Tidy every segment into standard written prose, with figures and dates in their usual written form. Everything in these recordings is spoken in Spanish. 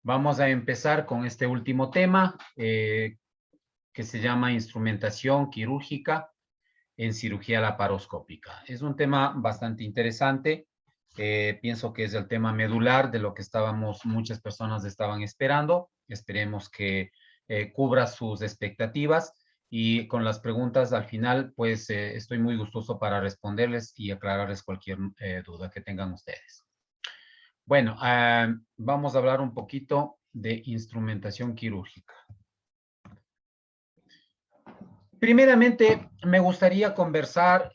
Vamos a empezar con este último tema que se llama instrumentación quirúrgica en cirugía laparoscópica. Es un tema bastante interesante. Pienso que es el tema medular de lo que muchas personas estaban esperando. Esperemos que cubra sus expectativas y con las preguntas al final, pues estoy muy gustoso para responderles y aclararles cualquier duda que tengan ustedes. Bueno, vamos a hablar un poquito de instrumentación quirúrgica. Primeramente, me gustaría conversar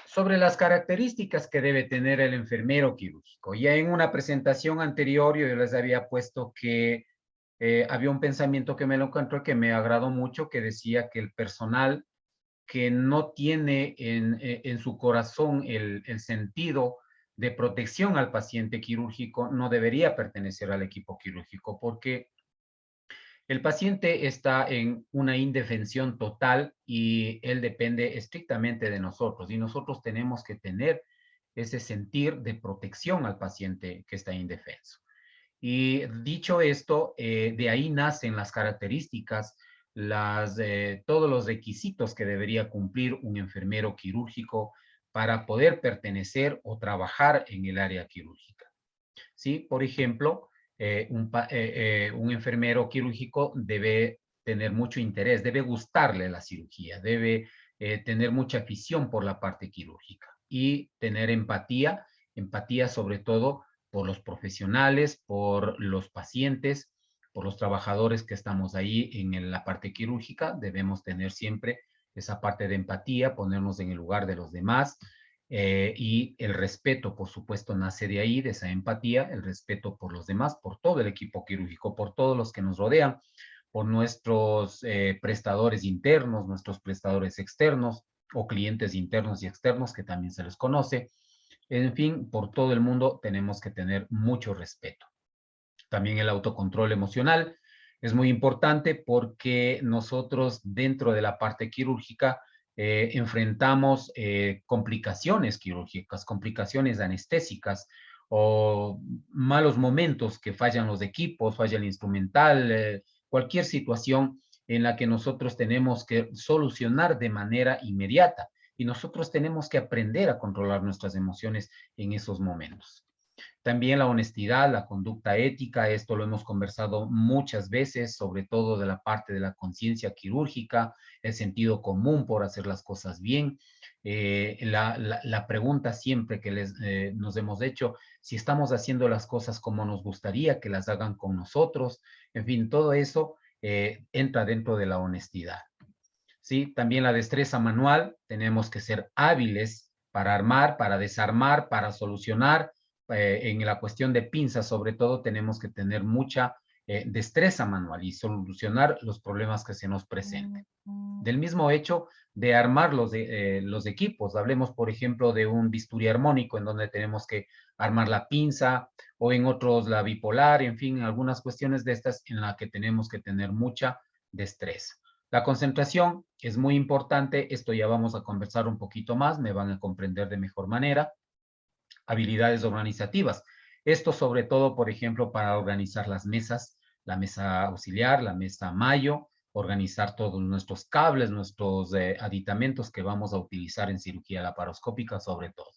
sobre las características que debe tener el enfermero quirúrgico. Ya en una presentación anterior yo les había puesto que había un pensamiento que me lo encontré que me agradó mucho, que decía que el personal que no tiene en su corazón el sentido de protección al paciente quirúrgico no debería pertenecer al equipo quirúrgico, porque el paciente está en una indefensión total y él depende estrictamente de nosotros y nosotros tenemos que tener ese sentir de protección al paciente que está indefenso. Y dicho esto, de ahí nacen las características, todos los requisitos que debería cumplir un enfermero quirúrgico para poder pertenecer o trabajar en el área quirúrgica. ¿Sí? Por ejemplo, un enfermero quirúrgico debe tener mucho interés, debe gustarle la cirugía, debe tener mucha afición por la parte quirúrgica y tener empatía sobre todo por los profesionales, por los pacientes, por los trabajadores que estamos ahí en la parte quirúrgica. Debemos tener siempre esa parte de empatía, ponernos en el lugar de los demás, y el respeto, por supuesto, nace de ahí, de esa empatía, el respeto por los demás, por todo el equipo quirúrgico, por todos los que nos rodean, por nuestros prestadores internos, nuestros prestadores externos o clientes internos y externos, que también se les conoce. En fin, por todo el mundo tenemos que tener mucho respeto. También el autocontrol emocional es muy importante porque nosotros dentro de la parte quirúrgica enfrentamos complicaciones quirúrgicas, complicaciones anestésicas o malos momentos que fallan los equipos, falla el instrumental, cualquier situación en la que nosotros tenemos que solucionar de manera inmediata y nosotros tenemos que aprender a controlar nuestras emociones en esos momentos. También la honestidad, la conducta ética, esto lo hemos conversado muchas veces, sobre todo de la parte de la conciencia quirúrgica, el sentido común por hacer las cosas bien. La pregunta siempre que nos hemos hecho, si estamos haciendo las cosas como nos gustaría que las hagan con nosotros, en fin, todo eso entra dentro de la honestidad. ¿Sí? También la destreza manual, tenemos que ser hábiles para armar, para desarmar, para solucionar. En la cuestión de pinzas, sobre todo, tenemos que tener mucha destreza manual y solucionar los problemas que se nos presenten. Del mismo hecho de armar los equipos, hablemos, por ejemplo, de un bisturí armónico en donde tenemos que armar la pinza o en otros la bipolar, en fin, algunas cuestiones de estas en las que tenemos que tener mucha destreza. La concentración es muy importante, esto ya vamos a conversar un poquito más, me van a comprender de mejor manera. Habilidades organizativas, esto sobre todo, por ejemplo, para organizar las mesas, la mesa auxiliar, la mesa mayo, organizar todos nuestros cables, nuestros aditamentos que vamos a utilizar en cirugía laparoscópica sobre todo.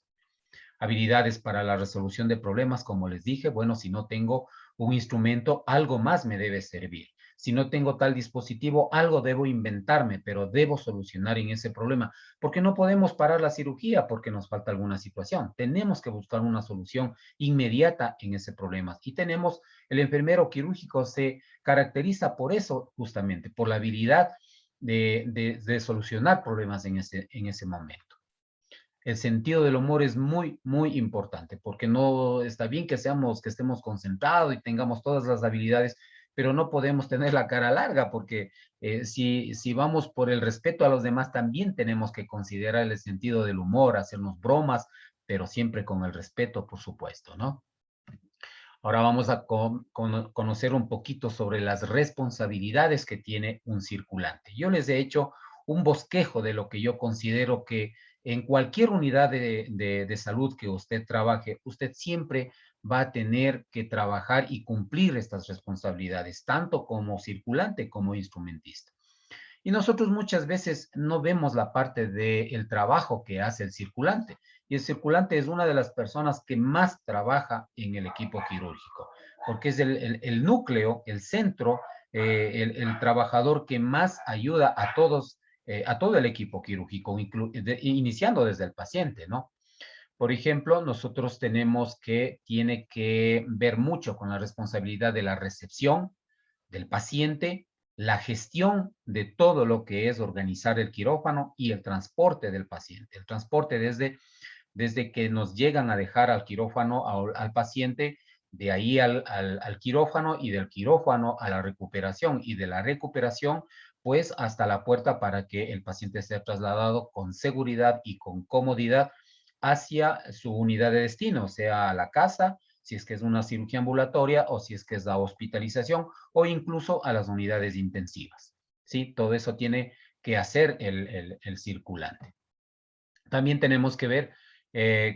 Habilidades para la resolución de problemas, como les dije, bueno, si no tengo un instrumento, algo más me debe servir. Si no tengo tal dispositivo, algo debo inventarme, pero debo solucionar en ese problema, porque no podemos parar la cirugía porque nos falta alguna situación. Tenemos que buscar una solución inmediata en ese problema. Y el enfermero quirúrgico se caracteriza por eso, justamente, por la habilidad de solucionar problemas en ese momento. El sentido del humor es muy, muy importante, porque no está bien que estemos concentrados y tengamos todas las habilidades, pero no podemos tener la cara larga, porque si vamos por el respeto a los demás, también tenemos que considerar el sentido del humor, hacernos bromas, pero siempre con el respeto, por supuesto, ¿no? Ahora vamos a conocer un poquito sobre las responsabilidades que tiene un circulante. Yo les he hecho un bosquejo de lo que yo considero que en cualquier unidad de salud que usted trabaje, usted siempre va a tener que trabajar y cumplir estas responsabilidades, tanto como circulante como instrumentista. Y nosotros muchas veces no vemos la parte del trabajo que hace el circulante. Y el circulante es una de las personas que más trabaja en el equipo quirúrgico, porque es el núcleo, el centro, el trabajador que más ayuda a todos, a todo el equipo quirúrgico, iniciando desde el paciente, ¿no? Por ejemplo, nosotros tenemos que, tiene que ver mucho con la responsabilidad de la recepción del paciente, la gestión de todo lo que es organizar el quirófano y el transporte del paciente. El transporte desde que nos llegan a dejar al quirófano, al paciente, de ahí al quirófano y del quirófano a la recuperación y de la recuperación pues hasta la puerta para que el paciente sea trasladado con seguridad y con comodidad hacia su unidad de destino, sea a la casa, si es que es una cirugía ambulatoria o si es que es la hospitalización o incluso a las unidades intensivas. ¿Sí? Todo eso tiene que hacer el circulante. También tenemos que ver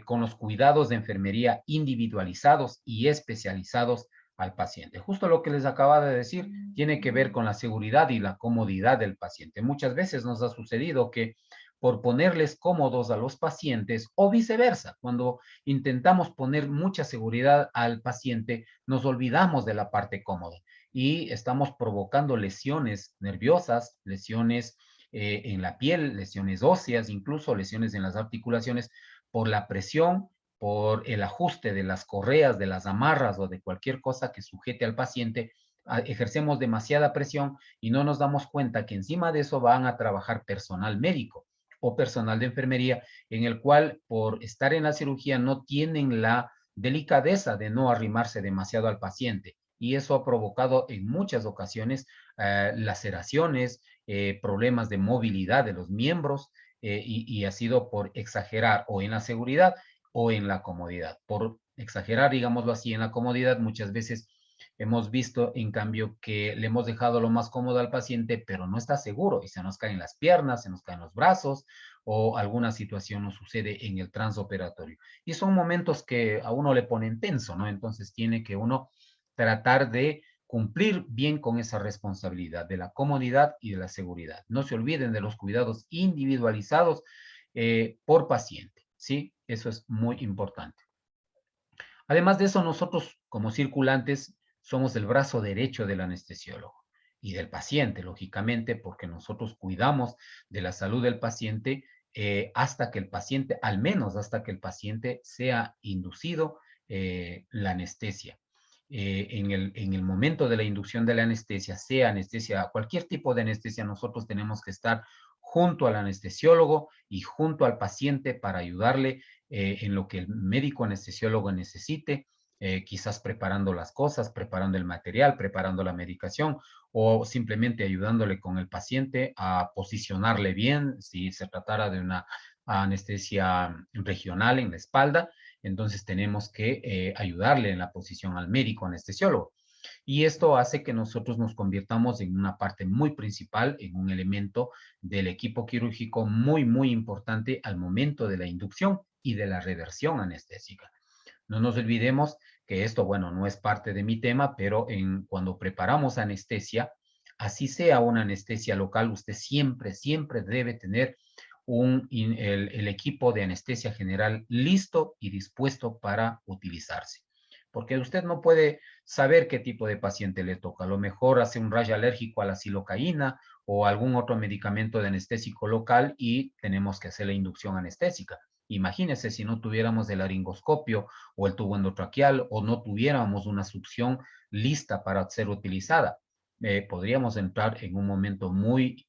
con los cuidados de enfermería individualizados y especializados al paciente. Justo lo que les acaba de decir tiene que ver con la seguridad y la comodidad del paciente. Muchas veces nos ha sucedido que por ponerles cómodos a los pacientes o viceversa, cuando intentamos poner mucha seguridad al paciente, nos olvidamos de la parte cómoda y estamos provocando lesiones nerviosas, lesiones en la piel, lesiones óseas, incluso lesiones en las articulaciones por la presión, por el ajuste de las correas, de las amarras o de cualquier cosa que sujete al paciente. Ejercemos demasiada presión y no nos damos cuenta que encima de eso van a trabajar personal médico o personal de enfermería, en el cual por estar en la cirugía no tienen la delicadeza de no arrimarse demasiado al paciente. Y eso ha provocado en muchas ocasiones laceraciones, problemas de movilidad de los miembros y ha sido por exagerar o en la seguridad o en la comodidad. Por exagerar, digámoslo así, en la comodidad, muchas veces hemos visto, en cambio, que le hemos dejado lo más cómodo al paciente, pero no está seguro y se nos caen las piernas, se nos caen los brazos o alguna situación nos sucede en el transoperatorio. Y son momentos que a uno le ponen tenso, ¿no? Entonces tiene que uno tratar de cumplir bien con esa responsabilidad de la comodidad y de la seguridad. No se olviden de los cuidados individualizados por paciente, ¿sí? Eso es muy importante. Además de eso, nosotros como circulantes somos el brazo derecho del anestesiólogo y del paciente, lógicamente, porque nosotros cuidamos de la salud del paciente hasta que el paciente, al menos hasta que el paciente sea inducido la anestesia. En el momento de la inducción de la anestesia, sea anestesia, cualquier tipo de anestesia, nosotros tenemos que estar junto al anestesiólogo y junto al paciente para ayudarle en lo que el médico anestesiólogo necesite, quizás preparando las cosas, preparando el material, preparando la medicación o simplemente ayudándole con el paciente a posicionarle bien, si se tratara de una anestesia regional en la espalda, entonces tenemos que ayudarle en la posición al médico anestesiólogo. Y esto hace que nosotros nos convirtamos en una parte muy principal, en un elemento del equipo quirúrgico muy, muy importante al momento de la inducción y de la reversión anestésica. No nos olvidemos que esto, bueno, no es parte de mi tema, pero cuando preparamos anestesia, así sea una anestesia local, usted siempre, siempre debe tener el equipo de anestesia general listo y dispuesto para utilizarse. Porque usted no puede saber qué tipo de paciente le toca. A lo mejor hace un rayo alérgico a la silocaína o algún otro medicamento de anestésico local y tenemos que hacer la inducción anestésica. Imagínese si no tuviéramos el laringoscopio o el tubo endotraqueal o no tuviéramos una succión lista para ser utilizada. Podríamos entrar en un momento muy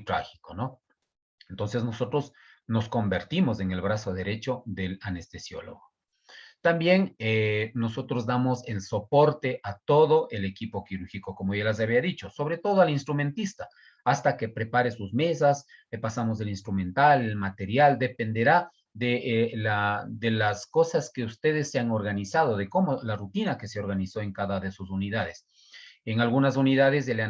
trágico, ¿no? Entonces nosotros nos convertimos en el brazo derecho del anestesiólogo. También nosotros damos el soporte a todo el equipo quirúrgico, como ya les había dicho, sobre todo al instrumentista, hasta que prepare sus mesas, le pasamos el instrumental, el material, dependerá de las cosas que ustedes se han organizado, de cómo la rutina que se organizó en cada de sus unidades. En algunas unidades el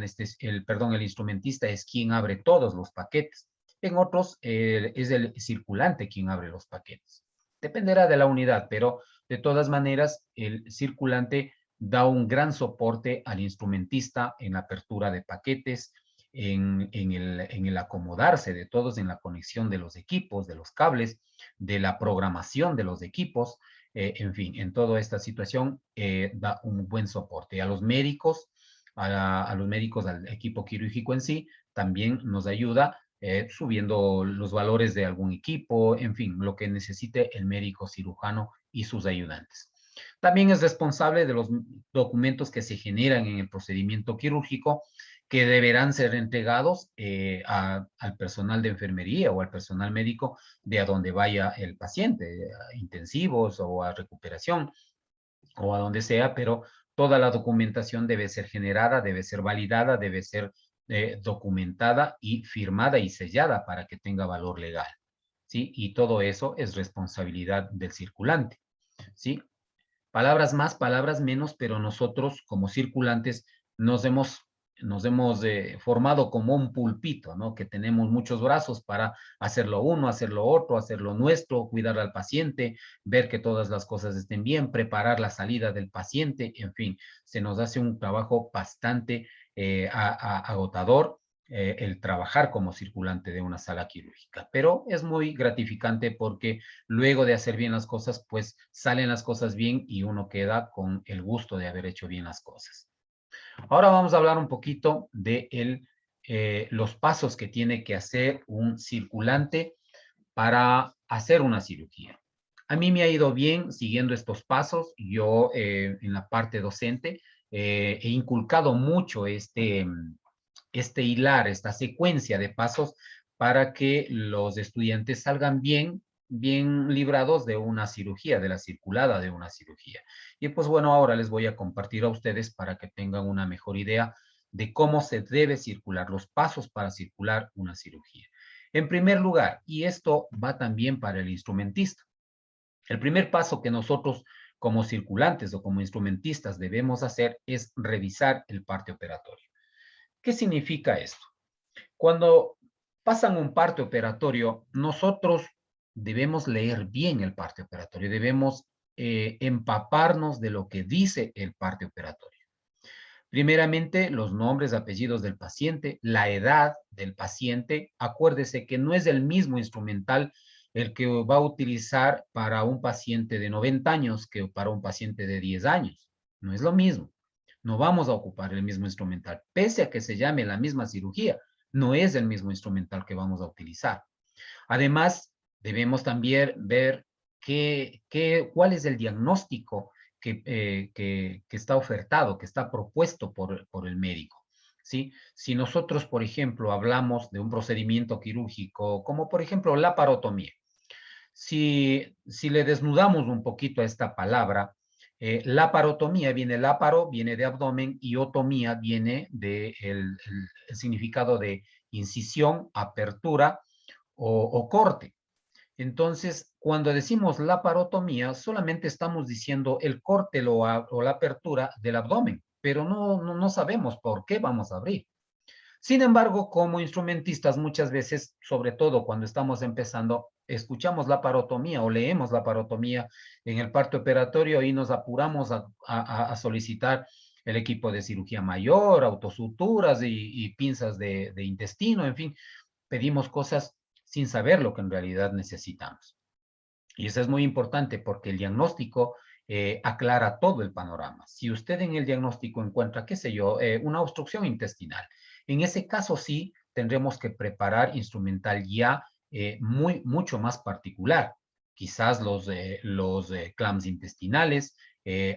instrumentista es quien abre todos los paquetes. En otros es el circulante quien abre los paquetes. Dependerá de la unidad, pero de todas maneras el circulante da un gran soporte al instrumentista en la apertura de paquetes, en el acomodarse de todos, en la conexión de los equipos, de los cables, de la programación de los equipos, en fin, en toda esta situación da un buen soporte. A los médicos, los médicos, al equipo quirúrgico en sí, también nos ayuda subiendo los valores de algún equipo, en fin, lo que necesite el médico cirujano y sus ayudantes. También es responsable de los documentos que se generan en el procedimiento quirúrgico que deberán ser entregados al personal de enfermería o al personal médico de a donde vaya el paciente, a intensivos o a recuperación o a donde sea, pero toda la documentación debe ser generada, debe ser validada, debe ser documentada y firmada y sellada para que tenga valor legal, ¿sí? Y todo eso es responsabilidad del circulante, ¿sí? Palabras más, palabras menos, pero nosotros como circulantes nos hemos, nos hemos formado como un pulpito, ¿no? Que tenemos muchos brazos para hacer lo uno, hacer lo otro, hacer lo nuestro, cuidar al paciente, ver que todas las cosas estén bien, preparar la salida del paciente, en fin, se nos hace un trabajo bastante agotador el trabajar como circulante de una sala quirúrgica, pero es muy gratificante porque luego de hacer bien las cosas, pues salen las cosas bien y uno queda con el gusto de haber hecho bien las cosas. Ahora vamos a hablar un poquito de los pasos que tiene que hacer un circulante para hacer una cirugía. A mí me ha ido bien siguiendo estos pasos. Yo en la parte docente he inculcado mucho este hilar, esta secuencia de pasos para que los estudiantes salgan bien, bien librados de una cirugía, de la circulada de una cirugía. Y pues bueno, ahora les voy a compartir a ustedes para que tengan una mejor idea de cómo se debe circular, los pasos para circular una cirugía. En primer lugar, y esto va también para el instrumentista, el primer paso que nosotros como circulantes o como instrumentistas debemos hacer es revisar el parte operatorio. ¿Qué significa esto? Cuando pasan un parte operatorio, nosotros debemos leer bien el parte operatorio, debemos empaparnos de lo que dice el parte operatorio. Primeramente, los nombres, apellidos del paciente, la edad del paciente. Acuérdese que no es el mismo instrumental el que va a utilizar para un paciente de 90 años que para un paciente de 10 años. No es lo mismo. No vamos a ocupar el mismo instrumental. Pese a que se llame la misma cirugía, no es el mismo instrumental que vamos a utilizar. Además, debemos también ver cuál es el diagnóstico que está ofertado, que está propuesto por el médico. ¿Sí? Si nosotros, por ejemplo, hablamos de un procedimiento quirúrgico, como por ejemplo la parotomía, si le desnudamos un poquito a esta palabra, laparotomía viene láparo, viene de abdomen, y otomía viene del el significado de incisión, apertura o corte. Entonces, cuando decimos laparotomía, solamente estamos diciendo el corte o la apertura del abdomen, pero no sabemos por qué vamos a abrir. Sin embargo, como instrumentistas, muchas veces, sobre todo cuando estamos empezando, escuchamos la parotomía o leemos la parotomía en el parte operatorio y nos apuramos a solicitar el equipo de cirugía mayor, autosuturas y pinzas de intestino, en fin, pedimos cosas sin saber lo que en realidad necesitamos. Y eso es muy importante porque el diagnóstico aclara todo el panorama. Si usted en el diagnóstico encuentra, qué sé yo, una obstrucción intestinal, en ese caso sí tendremos que preparar instrumental ya mucho más particular. Quizás los clamps intestinales,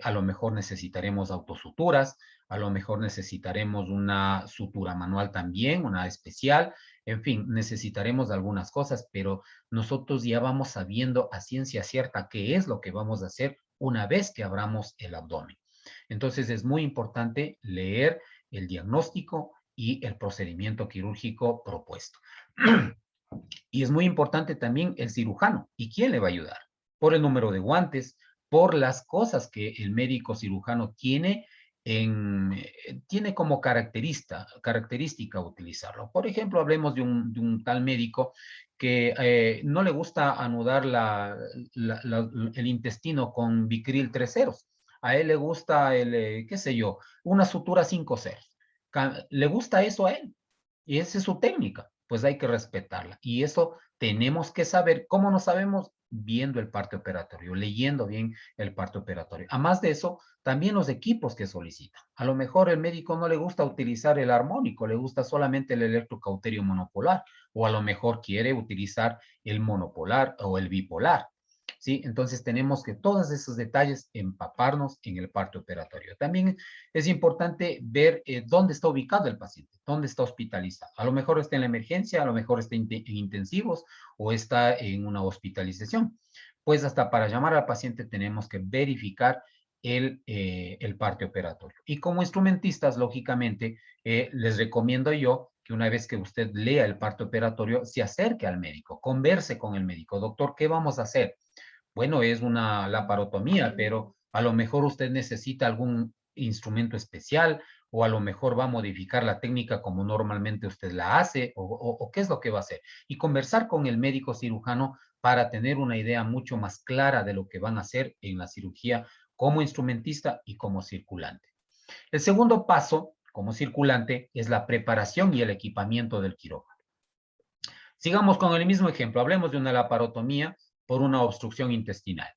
a lo mejor necesitaremos autosuturas, a lo mejor necesitaremos una sutura manual también, una especial, en fin, necesitaremos algunas cosas, pero nosotros ya vamos sabiendo a ciencia cierta qué es lo que vamos a hacer una vez que abramos el abdomen. Entonces es muy importante leer el diagnóstico y el procedimiento quirúrgico propuesto. Y es muy importante también el cirujano. ¿Y quién le va a ayudar? Por el número de guantes, por las cosas que el médico cirujano tiene tiene como característica utilizarlo. Por ejemplo, hablemos de un tal médico que no le gusta anudar el intestino con Vicryl 3 ceros. A él le gusta qué sé yo, una sutura 5 ceros. Le gusta eso a él. Y esa es su técnica, pues hay que respetarla. Y eso tenemos que saber. ¿Cómo no sabemos? Viendo el parte operatorio, leyendo bien el parte operatorio. Además de eso, también los equipos que solicitan. A lo mejor el médico no le gusta utilizar el armónico, le gusta solamente el electrocauterio monopolar, o a lo mejor quiere utilizar el monopolar o el bipolar. ¿Sí? Entonces tenemos que todos esos detalles empaparnos en el parte operatorio. También es importante ver dónde está ubicado el paciente, dónde está hospitalizado. A lo mejor está en la emergencia, a lo mejor está en intensivos o está en una hospitalización. Pues hasta para llamar al paciente tenemos que verificar el parte operatorio. Y como instrumentistas, lógicamente, les recomiendo yo que una vez que usted lea el parte operatorio, se acerque al médico, converse con el médico. Doctor, ¿qué vamos a hacer? Bueno, es una laparotomía, pero a lo mejor usted necesita algún instrumento especial o a lo mejor va a modificar la técnica como normalmente usted la hace o qué es lo que va a hacer. Y conversar con el médico cirujano para tener una idea mucho más clara de lo que van a hacer en la cirugía como instrumentista y como circulante. El segundo paso, como circulante, es la preparación y el equipamiento del quirófano. Sigamos con el mismo ejemplo. Hablemos de una laparotomía por una obstrucción intestinal.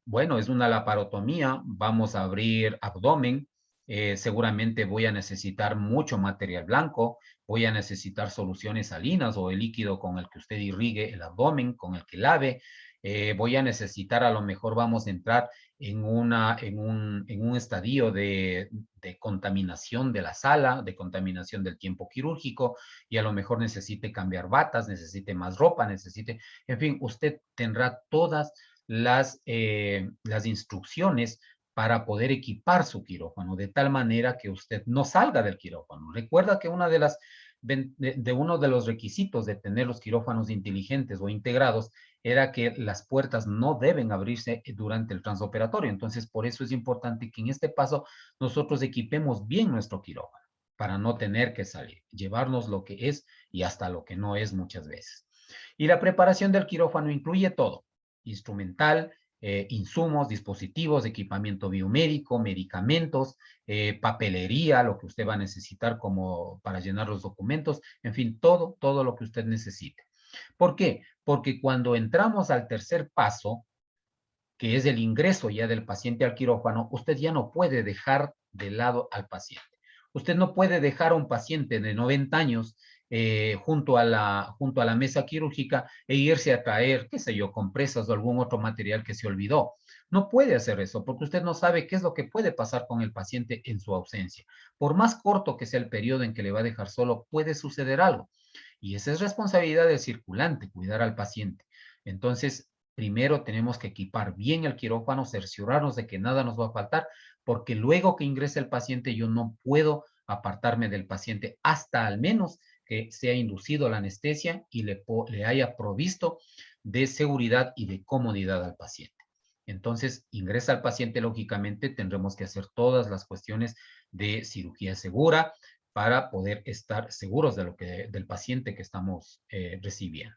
Bueno, es una laparotomía. Vamos a abrir abdomen. Seguramente voy a necesitar mucho material blanco. Voy a necesitar soluciones salinas o el líquido con el que usted irrigue el abdomen, con el que lave. Voy a necesitar, a lo mejor vamos a entrar en un estadio de contaminación de la sala, de contaminación del tiempo quirúrgico y a lo mejor necesite cambiar batas, necesite más ropa, en fin, usted tendrá todas las instrucciones para poder equipar su quirófano de tal manera que usted no salga del quirófano. Recuerda que una de uno de los requisitos de tener los quirófanos inteligentes o integrados era que las puertas no deben abrirse durante el transoperatorio. Entonces, por eso es importante que en este paso nosotros equipemos bien nuestro quirófano para no tener que salir, llevarnos lo que es y hasta lo que no es muchas veces. Y la preparación del quirófano incluye todo, instrumental, insumos, dispositivos, equipamiento biomédico, medicamentos, papelería, lo que usted va a necesitar como para llenar los documentos, en fin, todo lo que usted necesite. ¿Por qué? Porque cuando entramos al tercer paso, que es el ingreso ya del paciente al quirófano, usted ya no puede dejar de lado al paciente. Usted no puede dejar a un paciente de 90 años junto a la mesa quirúrgica e irse a traer, qué sé yo, compresas o algún otro material que se olvidó. No puede hacer eso porque usted no sabe qué es lo que puede pasar con el paciente en su ausencia. Por más corto que sea el periodo en que le va a dejar solo, puede suceder algo. Y esa es responsabilidad del circulante, cuidar al paciente. Entonces, primero tenemos que equipar bien el quirófano, cerciorarnos de que nada nos va a faltar, porque luego que ingrese el paciente yo no puedo apartarme del paciente hasta al menos que sea inducido la anestesia y le haya provisto de seguridad y de comodidad al paciente. Entonces, ingresa al paciente, lógicamente tendremos que hacer todas las cuestiones de cirugía segura para poder estar seguros del paciente que estamos recibiendo.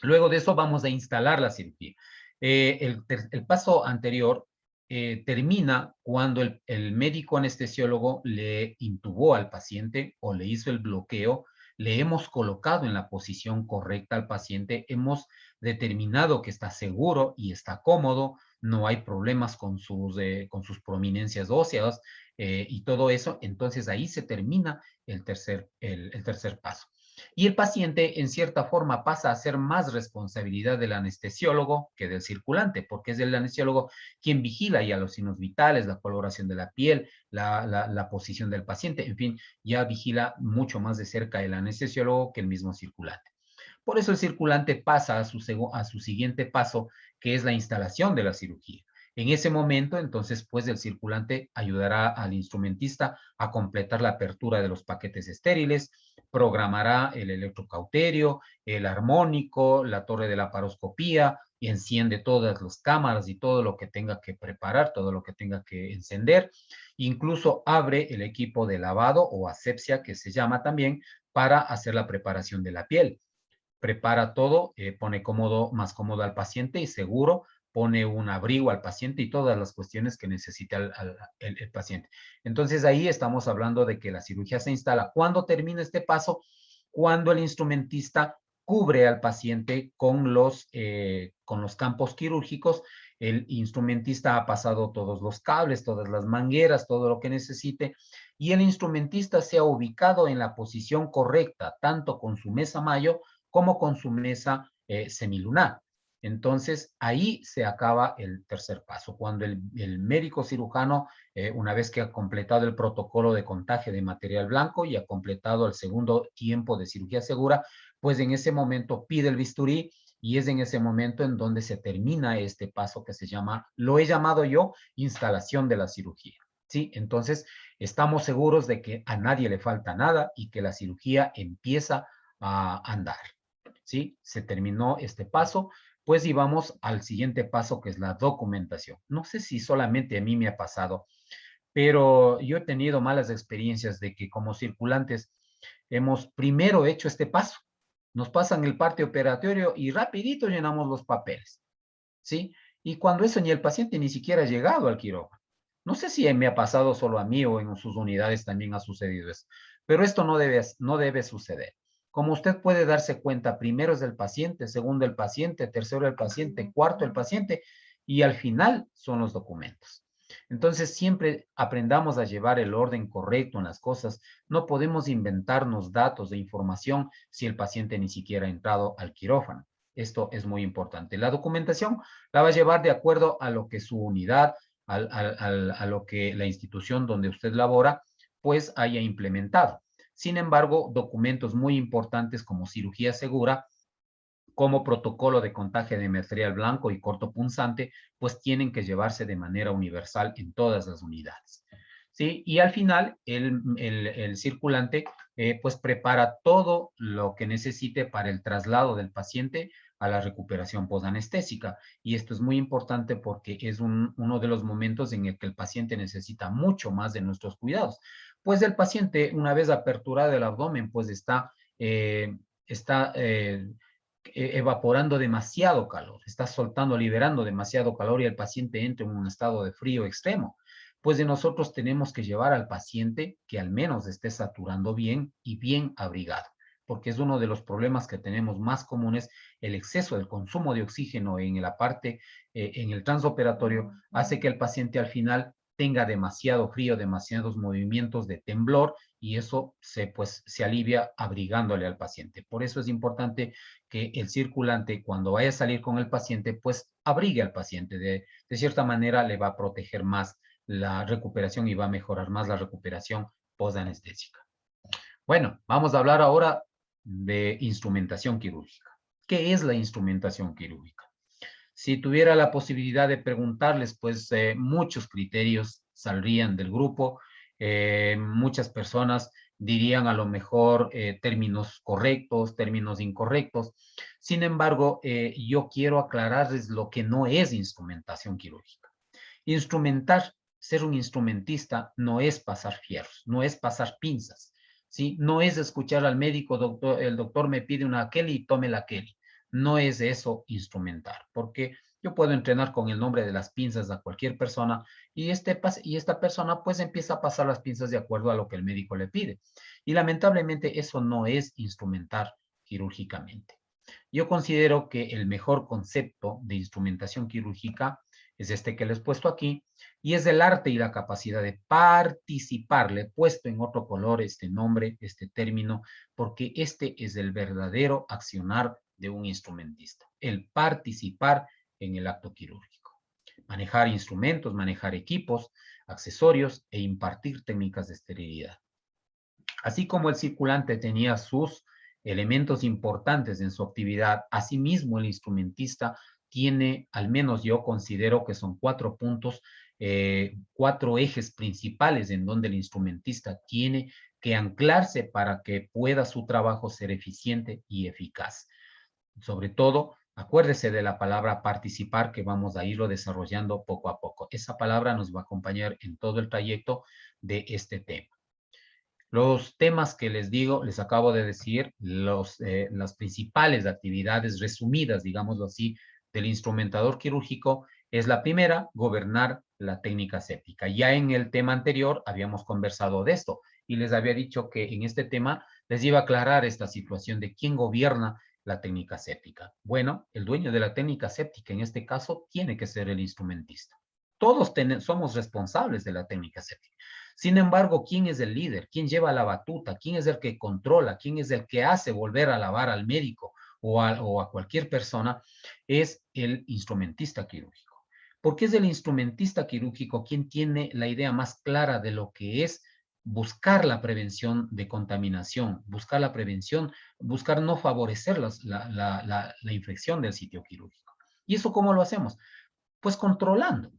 Luego de eso vamos a instalar la cirugía. El paso anterior termina cuando el médico anestesiólogo le intubó al paciente o le hizo el bloqueo, le hemos colocado en la posición correcta al paciente, hemos determinado que está seguro y está cómodo, no hay problemas con sus prominencias óseas y todo eso, entonces ahí se termina el tercer paso. Y el paciente, en cierta forma, pasa a ser más responsabilidad del anestesiólogo que del circulante, porque es el anestesiólogo quien vigila ya los signos vitales, la coloración de la piel, la posición del paciente, en fin, ya vigila mucho más de cerca el anestesiólogo que el mismo circulante. Por eso el circulante pasa a su siguiente paso, que es la instalación de la cirugía. En ese momento, entonces, pues el circulante ayudará al instrumentista a completar la apertura de los paquetes estériles, programará el electrocauterio, el armónico, la torre de la paroscopía y enciende todas las cámaras y todo lo que tenga que preparar, todo lo que tenga que encender. Incluso abre el equipo de lavado o asepsia, que se llama también, para hacer la preparación de la piel. Prepara todo, pone cómodo, más cómodo al paciente y seguro, pone un abrigo al paciente y todas las cuestiones que necesita el paciente. Entonces ahí estamos hablando de que la cirugía se instala. ¿Cuándo termina este paso? Cuando el instrumentista cubre al paciente con los campos quirúrgicos. El instrumentista ha pasado todos los cables, todas las mangueras, todo lo que necesite, y el instrumentista se ha ubicado en la posición correcta, tanto con su mesa mayo como con su mesa semilunar. Entonces, ahí se acaba el tercer paso. Cuando el médico cirujano, una vez que ha completado el protocolo de contagio de material blanco y ha completado el segundo tiempo de cirugía segura, pues en ese momento pide el bisturí y es en ese momento en donde se termina este paso que se llama, lo he llamado yo, instalación de la cirugía. ¿Sí? Entonces, estamos seguros de que a nadie le falta nada y que la cirugía empieza a andar. ¿Sí? Se terminó este paso, pues y vamos al siguiente paso, que es la documentación. No sé si solamente a mí me ha pasado, pero yo he tenido malas experiencias de que como circulantes hemos primero hecho este paso. Nos pasan el parte operatorio y rapidito llenamos los papeles, ¿sí? Y cuando eso ni el paciente ni siquiera ha llegado al quirófano. No sé si me ha pasado solo a mí o en sus unidades también ha sucedido eso, pero esto no debe suceder. Como usted puede darse cuenta, primero es el paciente, segundo el paciente, tercero el paciente, cuarto el paciente y al final son los documentos. Entonces, siempre aprendamos a llevar el orden correcto en las cosas. No podemos inventarnos datos de información si el paciente ni siquiera ha entrado al quirófano. Esto es muy importante. La documentación la va a llevar de acuerdo a lo que su unidad, a lo que la institución donde usted labora, pues haya implementado. Sin embargo, documentos muy importantes como cirugía segura, como protocolo de contagio de material blanco y cortopunzante, pues tienen que llevarse de manera universal en todas las unidades. ¿Sí? Y al final, el circulante pues prepara todo lo que necesite para el traslado del paciente a la recuperación posanestésica. Y esto es muy importante porque es uno de los momentos en el que el paciente necesita mucho más de nuestros cuidados. Pues el paciente, una vez aperturado el abdomen, pues está evaporando demasiado calor, está soltando, liberando demasiado calor y el paciente entra en un estado de frío extremo. Pues de nosotros tenemos que llevar al paciente que al menos esté saturando bien y bien abrigado, porque es uno de los problemas que tenemos más comunes, el exceso del consumo de oxígeno en la parte, en el transoperatorio, hace que el paciente al final tenga demasiado frío, demasiados movimientos de temblor y eso se alivia abrigándole al paciente. Por eso es importante que el circulante, cuando vaya a salir con el paciente, pues abrigue al paciente. De cierta manera le va a proteger más la recuperación y va a mejorar más la recuperación posanestésica. Bueno, vamos a hablar ahora de instrumentación quirúrgica. ¿Qué es la instrumentación quirúrgica? Si tuviera la posibilidad de preguntarles, pues muchos criterios saldrían del grupo. Muchas personas dirían a lo mejor términos correctos, términos incorrectos. Sin embargo, yo quiero aclararles lo que no es instrumentación quirúrgica. Instrumentar, ser un instrumentista, no es pasar fierros, no es pasar pinzas, ¿sí? No es escuchar al médico, doctor, el doctor me pide una Kelly, tome la Kelly. No es eso instrumentar, porque yo puedo entrenar con el nombre de las pinzas a cualquier persona y esta persona pues empieza a pasar las pinzas de acuerdo a lo que el médico le pide. Y lamentablemente eso no es instrumentar quirúrgicamente. Yo considero que el mejor concepto de instrumentación quirúrgica es este que les he puesto aquí, y es el arte y la capacidad de participar. Le he puesto en otro color este nombre, este término, porque este es el verdadero accionar de un instrumentista, el participar en el acto quirúrgico. Manejar instrumentos, manejar equipos, accesorios e impartir técnicas de esterilidad. Así como el circulante tenía sus elementos importantes en su actividad, asimismo el instrumentista tiene, al menos yo considero que son 4 puntos, 4 ejes principales en donde el instrumentista tiene que anclarse para que pueda su trabajo ser eficiente y eficaz. Sobre todo, Acuérdese de la palabra participar, que vamos a irlo desarrollando poco a poco. Esa palabra nos va a acompañar en todo el trayecto de este tema. Los temas que les digo, les acabo de decir, las principales actividades resumidas, digámoslo así, del instrumentador quirúrgico es la primera, gobernar la técnica séptica. Ya en el tema anterior habíamos conversado de esto y les había dicho que en este tema les iba a aclarar esta situación de quién gobierna la técnica séptica. Bueno, el dueño de la técnica séptica en este caso tiene que ser el instrumentista. Todos somos responsables de la técnica séptica. Sin embargo, ¿quién es el líder? ¿Quién lleva la batuta? ¿Quién es el que controla? ¿Quién es el que hace volver a lavar al médico o a cualquier persona? Es el instrumentista quirúrgico. Porque es el instrumentista quirúrgico quien tiene la idea más clara de lo que es buscar la prevención de contaminación, buscar la prevención, buscar no favorecer la infección del sitio quirúrgico. ¿Y eso cómo lo hacemos? Pues controlando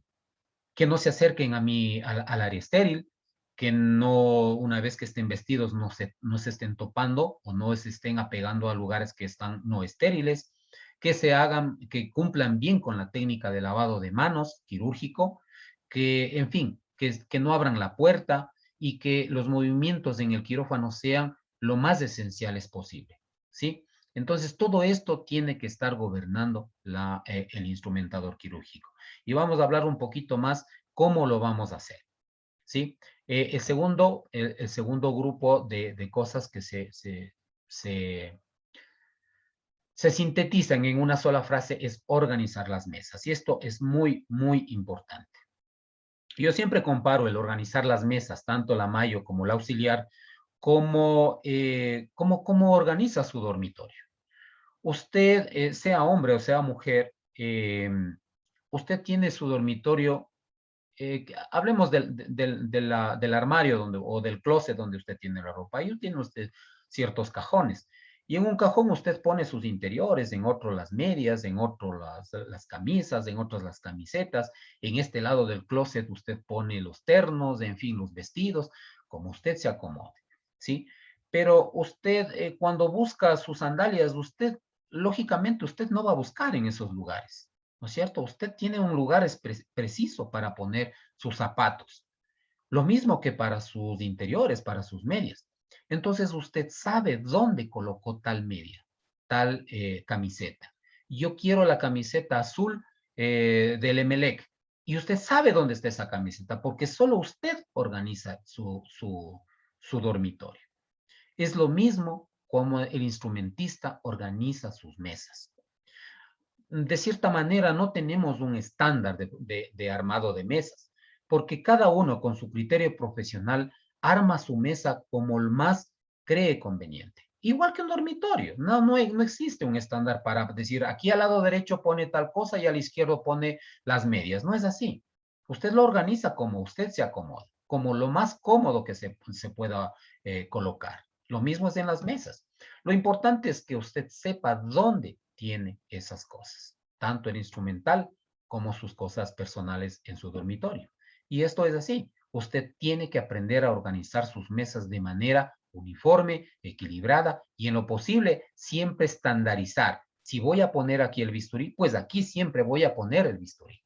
que no se acerquen al área estéril, que no, una vez que estén vestidos, no se estén topando o no se estén apegando a lugares que están no estériles, que se hagan, que cumplan bien con la técnica de lavado de manos quirúrgico, que, en fin, que no abran la puerta y que los movimientos en el quirófano sean lo más esenciales posible, ¿sí? Entonces, todo esto tiene que estar gobernando el instrumentador quirúrgico. Y vamos a hablar un poquito más cómo lo vamos a hacer, ¿sí? El segundo grupo de cosas que se sintetizan en una sola frase es organizar las mesas. Y esto es muy, muy importante. Yo siempre comparo el organizar las mesas, tanto la mayo como la auxiliar, cómo organiza su dormitorio. Usted, sea hombre o sea mujer, usted tiene su dormitorio, hablemos del armario o del closet donde usted tiene la ropa. Ahí tiene usted ciertos cajones. Y en un cajón usted pone sus interiores, en otro las medias, en otro las camisas, en otros las camisetas. En este lado del closet usted pone los ternos, en fin, los vestidos, como usted se acomode, ¿sí? Pero usted, cuando busca sus sandalias, lógicamente, usted no va a buscar en esos lugares. ¿No es cierto? Usted tiene un lugar preciso para poner sus zapatos. Lo mismo que para sus interiores, para sus medias. Entonces usted sabe dónde colocó tal media, tal camiseta. Yo quiero la camiseta azul del Emelec. Y usted sabe dónde está esa camiseta, porque solo usted organiza su dormitorio. Es lo mismo como el instrumentista organiza sus mesas. De cierta manera no tenemos un estándar de armado de mesas, porque cada uno con su criterio profesional arma su mesa como el más cree conveniente. Igual que un dormitorio, no existe un estándar para decir aquí al lado derecho pone tal cosa y al izquierdo pone las medias. No es así. Usted lo organiza como usted se acomoda, como lo más cómodo que se pueda colocar. Lo mismo es en las mesas. Lo importante es que usted sepa dónde tiene esas cosas, tanto el instrumental como sus cosas personales en su dormitorio. Y esto es así. Usted tiene que aprender a organizar sus mesas de manera uniforme, equilibrada y en lo posible siempre estandarizar. Si voy a poner aquí el bisturí, pues aquí siempre voy a poner el bisturí.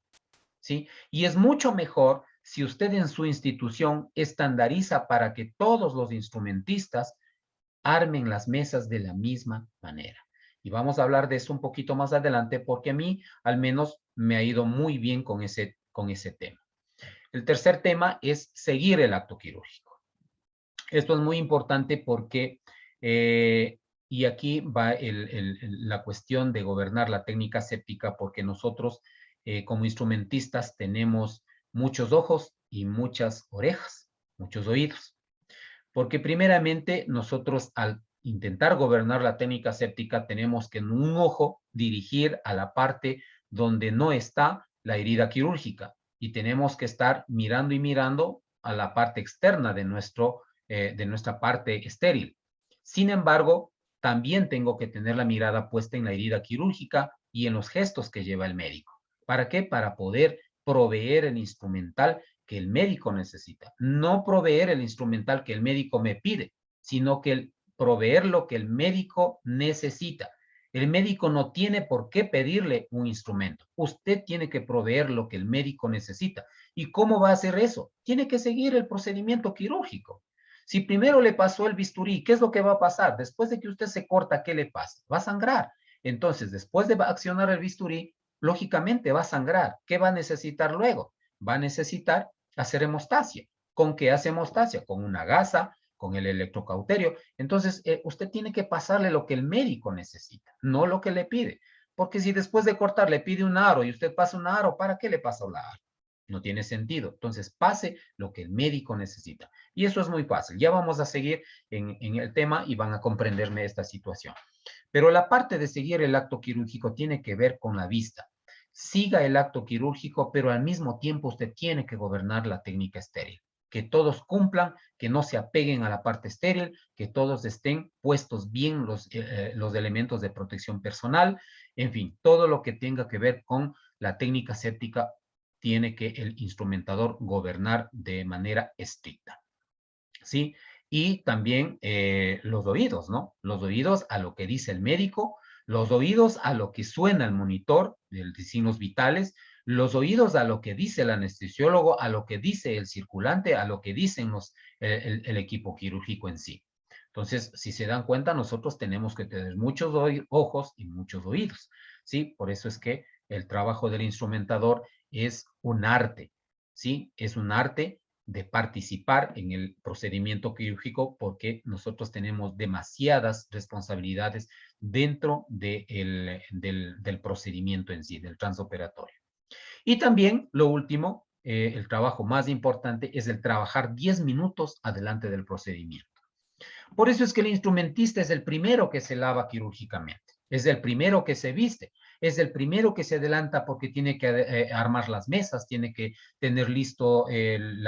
¿Sí? Y es mucho mejor si usted en su institución estandariza para que todos los instrumentistas armen las mesas de la misma manera. Y vamos a hablar de eso un poquito más adelante porque a mí al menos me ha ido muy bien con ese tema. El tercer tema es seguir el acto quirúrgico. Esto es muy importante porque, y aquí va la cuestión de gobernar la técnica séptica porque nosotros como instrumentistas tenemos muchos ojos y muchas orejas, muchos oídos. Porque primeramente nosotros al intentar gobernar la técnica séptica tenemos que en un ojo dirigir a la parte donde no está la herida quirúrgica y tenemos que estar mirando y mirando a la parte externa de nuestra parte estéril. Sin embargo, también tengo que tener la mirada puesta en la herida quirúrgica y en los gestos que lleva el médico. ¿Para qué? Para poder proveer el instrumental que el médico necesita. No proveer el instrumental que el médico me pide, sino que proveer lo que el médico necesita. El médico no tiene por qué pedirle un instrumento. Usted tiene que proveer lo que el médico necesita. ¿Y cómo va a hacer eso? Tiene que seguir el procedimiento quirúrgico. Si primero le pasó el bisturí, ¿qué es lo que va a pasar? Después de que usted se corta, ¿qué le pasa? Va a sangrar. Entonces, después de accionar el bisturí, lógicamente va a sangrar. ¿Qué va a necesitar luego? Va a necesitar hacer hemostasia. ¿Con qué hace hemostasia? Con una gasa, con el electrocauterio. Entonces, usted tiene que pasarle lo que el médico necesita, no lo que le pide. Porque si después de cortar le pide un aro y usted pasa un aro, ¿para qué le pasa un aro? No tiene sentido. Entonces, pase lo que el médico necesita. Y eso es muy fácil. Ya vamos a seguir en el tema y van a comprenderme esta situación. Pero la parte de seguir el acto quirúrgico tiene que ver con la vista. Siga el acto quirúrgico, pero al mismo tiempo usted tiene que gobernar la técnica estéril. Que todos cumplan, que no se apeguen a la parte estéril, que todos estén puestos bien los elementos de protección personal, en fin, todo lo que tenga que ver con la técnica séptica tiene que el instrumentador gobernar de manera estricta. ¿Sí? Y también los oídos, ¿no? Los oídos a lo que dice el médico, los oídos a lo que suena el monitor de signos vitales, los oídos a lo que dice el anestesiólogo, a lo que dice el circulante, a lo que dicen el equipo quirúrgico en sí. Entonces, si se dan cuenta, nosotros tenemos que tener muchos ojos y muchos oídos, ¿sí? Por eso es que el trabajo del instrumentador es un arte, ¿sí? Es un arte de participar en el procedimiento quirúrgico porque nosotros tenemos demasiadas responsabilidades dentro del procedimiento en sí, del transoperatorio. Y también, lo último, el trabajo más importante es el trabajar 10 minutos adelante del procedimiento. Por eso es que el instrumentista es el primero que se lava quirúrgicamente, es el primero que se viste, es el primero que se adelanta porque tiene que armar las mesas, tiene que tener listo el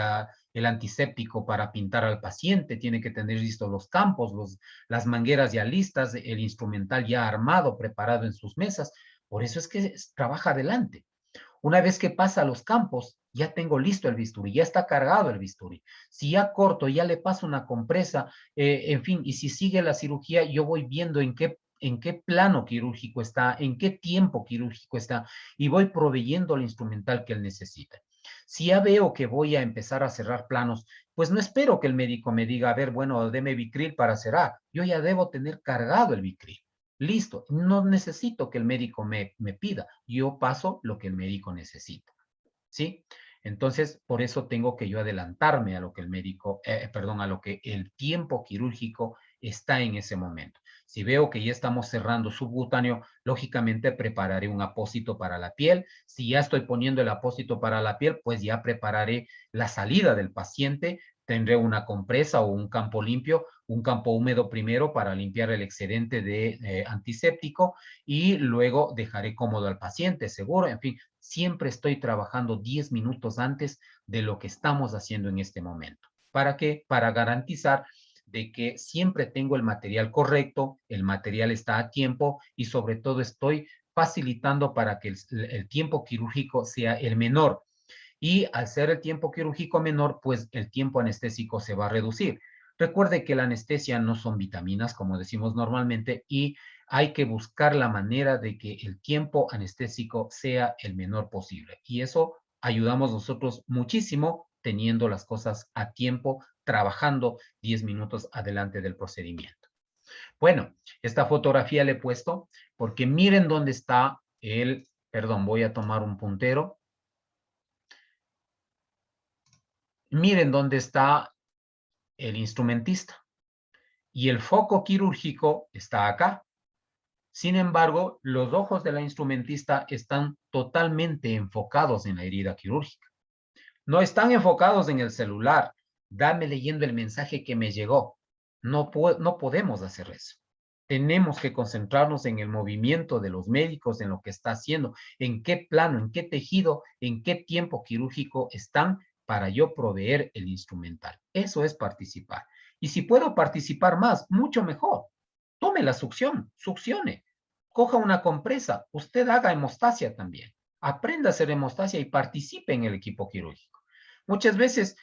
antiséptico para pintar al paciente, tiene que tener listos los campos, las mangueras ya listas, el instrumental ya armado, preparado en sus mesas. Por eso es que trabaja adelante. Una vez que pasa a los campos, ya tengo listo el bisturí, ya está cargado el bisturí. Si ya corto, ya le paso una compresa, en fin, y si sigue la cirugía, yo voy viendo en qué plano quirúrgico está, en qué tiempo quirúrgico está, y voy proveyendo el instrumental que él necesita. Si ya veo que voy a empezar a cerrar planos, pues no espero que el médico me diga, a ver, bueno, deme Vicryl para cerrar. Yo ya debo tener cargado el Vicryl. Listo, no necesito que el médico me pida, yo paso lo que el médico necesita, ¿sí? Entonces, por eso tengo que yo adelantarme a lo que el médico, perdón, a lo que el tiempo quirúrgico está en ese momento. Si veo que ya estamos cerrando subcutáneo, lógicamente prepararé un apósito para la piel. Si ya estoy poniendo el apósito para la piel, pues ya prepararé la salida del paciente. Tendré una compresa o un campo limpio, un campo húmedo primero para limpiar el excedente de antiséptico y luego dejaré cómodo al paciente, seguro, en fin, siempre estoy trabajando 10 minutos antes de lo que estamos haciendo en este momento. ¿Para qué? Para garantizar de que siempre tengo el material correcto, el material está a tiempo y sobre todo estoy facilitando para que el tiempo quirúrgico sea el menor. Y al ser el tiempo quirúrgico menor, pues el tiempo anestésico se va a reducir. Recuerde que la anestesia no son vitaminas, como decimos normalmente, y hay que buscar la manera de que el tiempo anestésico sea el menor posible. Y eso ayudamos nosotros muchísimo teniendo las cosas a tiempo, trabajando 10 minutos adelante del procedimiento. Bueno, esta fotografía le he puesto porque miren dónde está perdón, voy a tomar un puntero. Miren dónde está el instrumentista y el foco quirúrgico está acá. Sin embargo, los ojos de la instrumentista están totalmente enfocados en la herida quirúrgica. No están enfocados en el celular. Dame leyendo el mensaje que me llegó. No podemos hacer eso. Tenemos que concentrarnos en el movimiento de los médicos, en lo que está haciendo, en qué plano, en qué tejido, en qué tiempo quirúrgico están para yo proveer el instrumental. Eso es participar. Y si puedo participar más, mucho mejor. Tome la succión, succione. Coja una compresa. Usted haga hemostasia también. Aprenda a hacer hemostasia y participe en el equipo quirúrgico. Muchas veces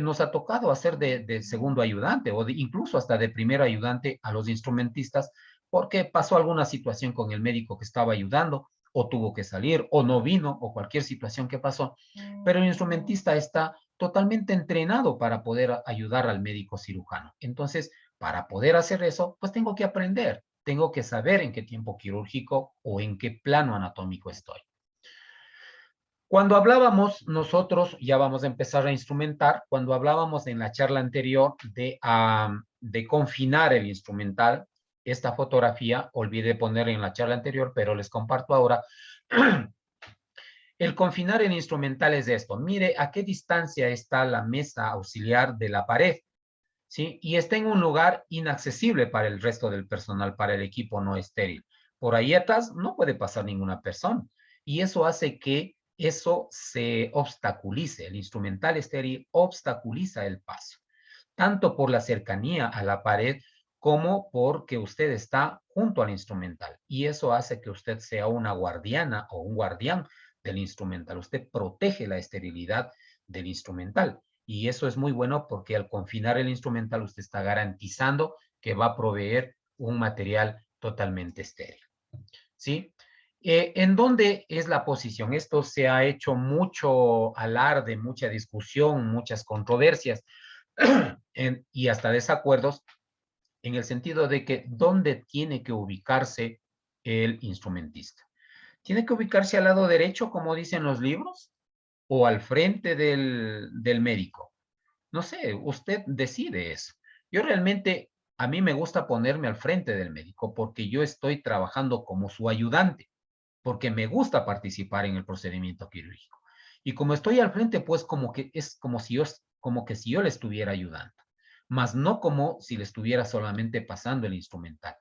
nos ha tocado hacer de segundo ayudante o incluso hasta de primer ayudante a los instrumentistas porque pasó alguna situación con el médico que estaba ayudando, o tuvo que salir, o no vino, o cualquier situación que pasó. Pero el instrumentista está totalmente entrenado para poder ayudar al médico cirujano. Entonces, para poder hacer eso, pues tengo que aprender, tengo que saber en qué tiempo quirúrgico o en qué plano anatómico estoy. Cuando hablábamos nosotros, ya vamos a empezar a instrumentar, cuando hablábamos en la charla anterior de confinar el instrumental, esta fotografía, olvidé poner en la charla anterior, pero les comparto ahora. El confinar el instrumental es esto. Mire a qué distancia está la mesa auxiliar de la pared, ¿sí? Y está en un lugar inaccesible para el resto del personal, para el equipo no estéril. Por ahí atrás no puede pasar ninguna persona. Y eso hace que eso se obstaculice. El instrumental estéril obstaculiza el paso, tanto por la cercanía a la pared como porque usted está junto al instrumental. Y eso hace que usted sea una guardiana o un guardián del instrumental. Usted protege la esterilidad del instrumental. Y eso es muy bueno porque al confinar el instrumental usted está garantizando que va a proveer un material totalmente estéril. ¿Sí? ¿En dónde es la posición? Esto se ha hecho mucho alarde, mucha discusión, muchas controversias y hasta desacuerdos en el sentido de que dónde tiene que ubicarse el instrumentista. ¿Tiene que ubicarse al lado derecho, como dicen los libros, o al frente del médico? No sé, usted decide eso. Yo realmente, a mí me gusta ponerme al frente del médico porque yo estoy trabajando como su ayudante, porque me gusta participar en el procedimiento quirúrgico. Y como estoy al frente, pues como que es como que si yo le estuviera ayudando, más no como si le estuviera solamente pasando el instrumental.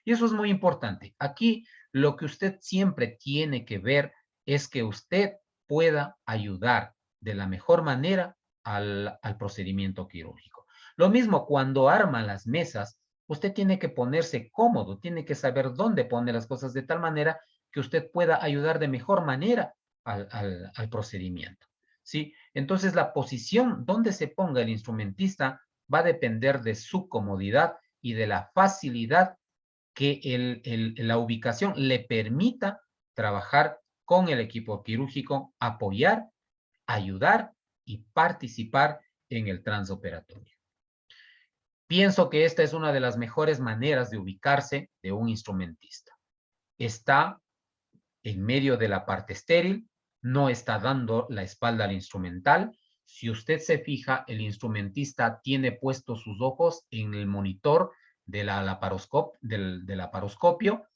Y eso es muy importante. Aquí lo que usted siempre tiene que ver es que usted pueda ayudar de la mejor manera al procedimiento quirúrgico. Lo mismo cuando arma las mesas, usted tiene que ponerse cómodo, tiene que saber dónde pone las cosas de tal manera que usted pueda ayudar de mejor manera al procedimiento. ¿Sí? Entonces, la posición donde se ponga el instrumentista va a depender de su comodidad y de la facilidad que la ubicación le permita trabajar con el equipo quirúrgico, apoyar, ayudar y participar en el transoperatorio. Pienso que esta es una de las mejores maneras de ubicarse de un instrumentista. Está en medio de la parte estéril, no está dando la espalda al instrumental. Si usted se fija, el instrumentista tiene puestos sus ojos en el monitor del laparoscopio,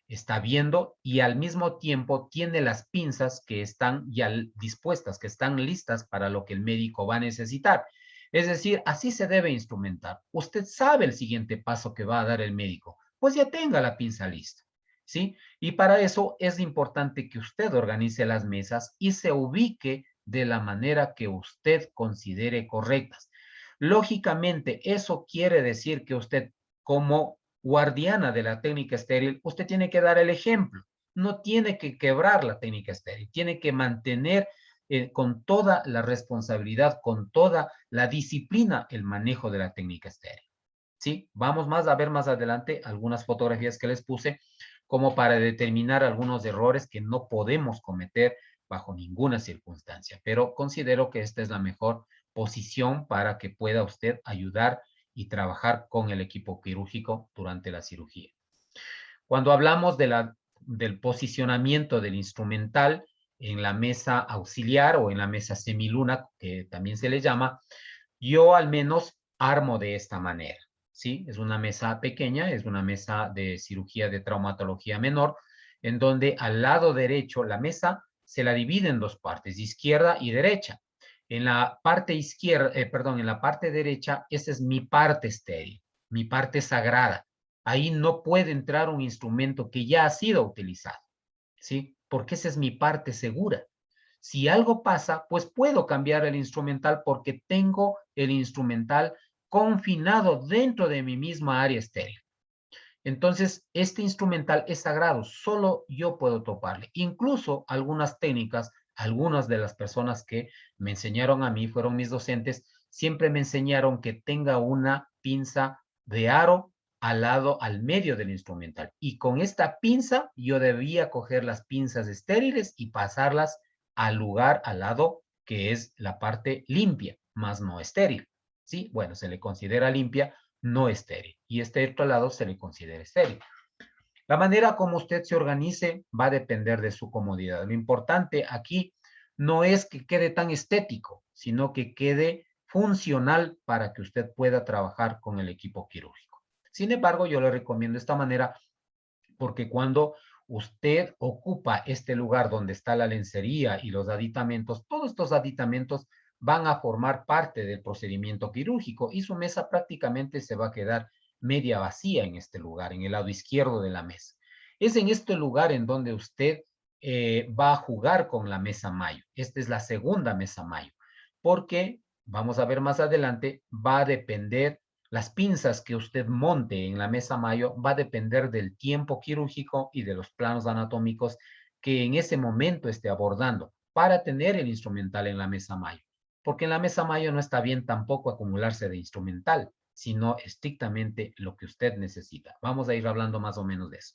está viendo y al mismo tiempo tiene las pinzas que están ya dispuestas, que están listas para lo que el médico va a necesitar. Es decir, así se debe instrumentar. Usted sabe el siguiente paso que va a dar el médico, pues ya tenga la pinza lista. ¿Sí? Y para eso es importante que usted organice las mesas y se ubique de la manera que usted considere correctas. Lógicamente, eso quiere decir que usted, como guardiana de la técnica estéril, usted tiene que dar el ejemplo. No tiene que quebrar la técnica estéril, tiene que mantener con toda la responsabilidad, con toda la disciplina, el manejo de la técnica estéril. ¿Sí? Vamos más a ver más adelante algunas fotografías que les puse como para determinar algunos errores que no podemos cometer bajo ninguna circunstancia. Pero considero que esta es la mejor posición para que pueda usted ayudar y trabajar con el equipo quirúrgico durante la cirugía. Cuando hablamos del posicionamiento del instrumental en la mesa auxiliar o en la mesa semiluna, que también se le llama, yo al menos armo de esta manera. ¿Sí? Es una mesa pequeña, es una mesa de cirugía de traumatología menor, en donde al lado derecho la mesa se la divide en dos partes, izquierda y derecha. En la parte izquierda, perdón, en la parte derecha, esa es mi parte estéril, mi parte sagrada. Ahí no puede entrar un instrumento que ya ha sido utilizado, ¿sí? Porque esa es mi parte segura. Si algo pasa, pues puedo cambiar el instrumental porque tengo el instrumental confinado dentro de mi misma área estéril. Entonces, este instrumental es sagrado, solo yo puedo toparle. Incluso algunas técnicas, algunas de las personas que me enseñaron a mí, fueron mis docentes, siempre me enseñaron que tenga una pinza de aro al medio del instrumental. Y con esta pinza, yo debía coger las pinzas estériles y pasarlas al lugar, al lado, que es la parte limpia, más no estéril. ¿Sí? Bueno, se le considera limpia, no estéril. Y este otro lado se le considera estéril. La manera como usted se organice va a depender de su comodidad. Lo importante aquí no es que quede tan estético, sino que quede funcional para que usted pueda trabajar con el equipo quirúrgico. Sin embargo, yo le recomiendo esta manera porque cuando usted ocupa este lugar donde está la lencería y los aditamentos, todos estos aditamentos van a formar parte del procedimiento quirúrgico y su mesa prácticamente se va a quedar media vacía en este lugar, en el lado izquierdo de la mesa. Es en este lugar en donde usted va a jugar con la mesa Mayo. Esta es la segunda mesa Mayo, porque vamos a ver más adelante, va a depender las pinzas que usted monte en la mesa Mayo va a depender del tiempo quirúrgico y de los planos anatómicos que en ese momento esté abordando para tener el instrumental en la mesa Mayo. Porque en la mesa Mayo no está bien tampoco acumularse de instrumental, sino estrictamente lo que usted necesita. Vamos a ir hablando más o menos de eso.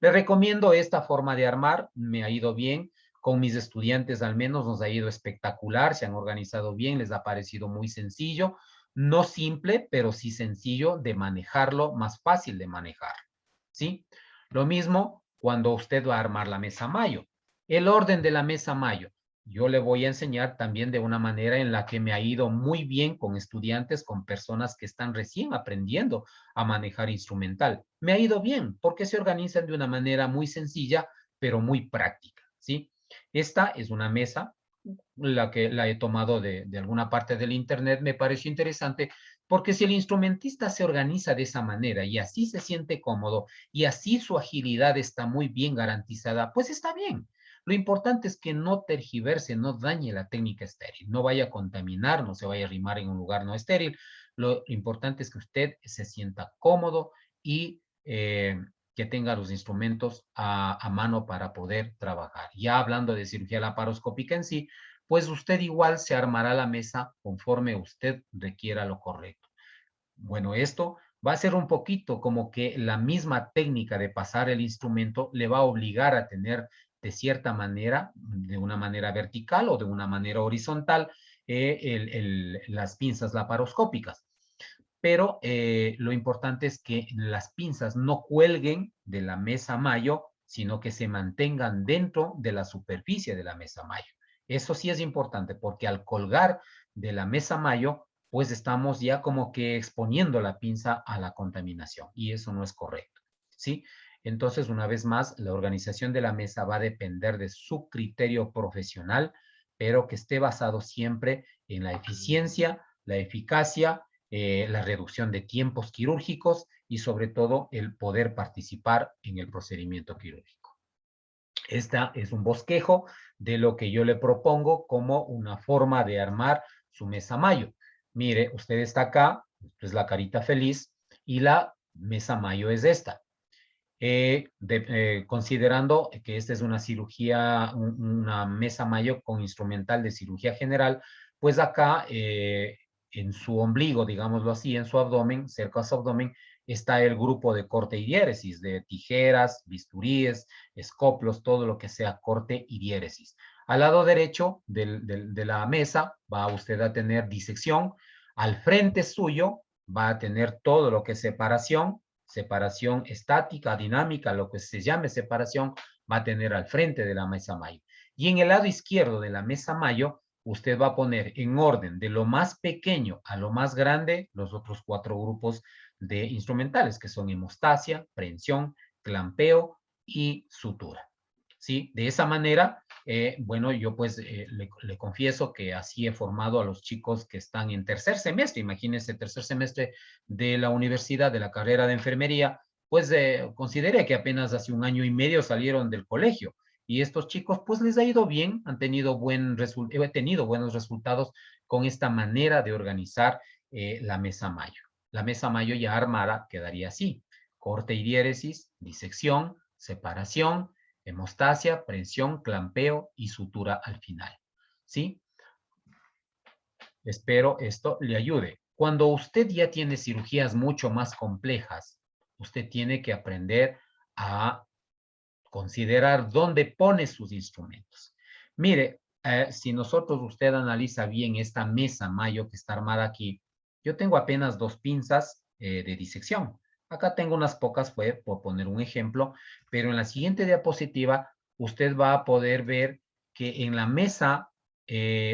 Les recomiendo esta forma de armar, me ha ido bien. Con mis estudiantes al menos nos ha ido espectacular, se han organizado bien, les ha parecido muy sencillo no simple, pero sí sencillo de manejarlo, más fácil de manejar, ¿sí? Lo mismo cuando usted va a armar la mesa Mayo. El orden de la mesa Mayo. Yo le voy a enseñar también de una manera en la que me ha ido muy bien con estudiantes, con personas que están recién aprendiendo a manejar instrumental. Me ha ido bien porque se organizan de una manera muy sencilla, pero muy práctica, ¿sí? Esta es una mesa la que la he tomado de alguna parte del internet, me pareció interesante porque si el instrumentista se organiza de esa manera y así se siente cómodo y así su agilidad está muy bien garantizada, pues está bien. Lo importante es que no tergiverse, no dañe la técnica estéril, no vaya a contaminar, no se vaya a arrimar en un lugar no estéril. Lo importante es que usted se sienta cómodo y que tenga los instrumentos a mano para poder trabajar. Ya hablando de cirugía laparoscópica en sí, pues usted igual se armará la mesa conforme usted requiera lo correcto. Bueno, esto va a ser un poquito como que la misma técnica de pasar el instrumento le va a obligar a tener de cierta manera, de una manera vertical o de una manera horizontal, las pinzas laparoscópicas. Pero lo importante es que las pinzas no cuelguen de la mesa Mayo, sino que se mantengan dentro de la superficie de la mesa Mayo. Eso sí es importante porque al colgar de la mesa Mayo, pues estamos ya como que exponiendo la pinza a la contaminación y eso no es correcto, ¿sí? Entonces, una vez más, la organización de la mesa va a depender de su criterio profesional, pero que esté basado siempre en la eficiencia, la eficacia, la reducción de tiempos quirúrgicos y sobre todo el poder participar en el procedimiento quirúrgico. Esta es un bosquejo de lo que yo le propongo como una forma de armar su mesa Mayo. Mire, usted está acá, es la carita feliz, y la mesa Mayo es esta. Considerando que esta es una cirugía, una mesa Mayo con instrumental de cirugía general, pues acá en su ombligo, digámoslo así, en su abdomen, cerca a su abdomen, está el grupo de corte y diéresis, de tijeras, bisturíes, escoplos, todo lo que sea corte y diéresis. Al lado derecho de la mesa va usted a tener disección, al frente suyo va a tener todo lo que es separación estática, dinámica, lo que se llame separación, va a tener al frente de la mesa Mayo. Y en el lado izquierdo de la mesa Mayo, usted va a poner en orden de lo más pequeño a lo más grande los otros 4 grupos de instrumentales, que son hemostasia, prehensión, clampeo y sutura. ¿Sí? De esa manera, bueno, yo pues le confieso que así he formado a los chicos que están en tercer semestre, imagínense, tercer semestre de la universidad, de la carrera de enfermería, pues consideré que apenas hace un año y medio salieron del colegio y estos chicos pues les ha ido bien, han tenido he tenido buenos resultados con esta manera de organizar la mesa Mayo. La mesa Mayo ya armada quedaría así, corte y diéresis, disección, separación, hemostasia, prensión, clampeo y sutura al final. ¿Sí? Espero esto le ayude. Cuando usted ya tiene cirugías mucho más complejas, Usted tiene que aprender a considerar dónde pone sus instrumentos. Mire, si usted analiza bien esta mesa Mayo que está armada aquí, yo tengo apenas 2 pinzas de disección. Acá tengo unas pocas, fue por poner un ejemplo, pero en la siguiente diapositiva usted va a poder ver que en la mesa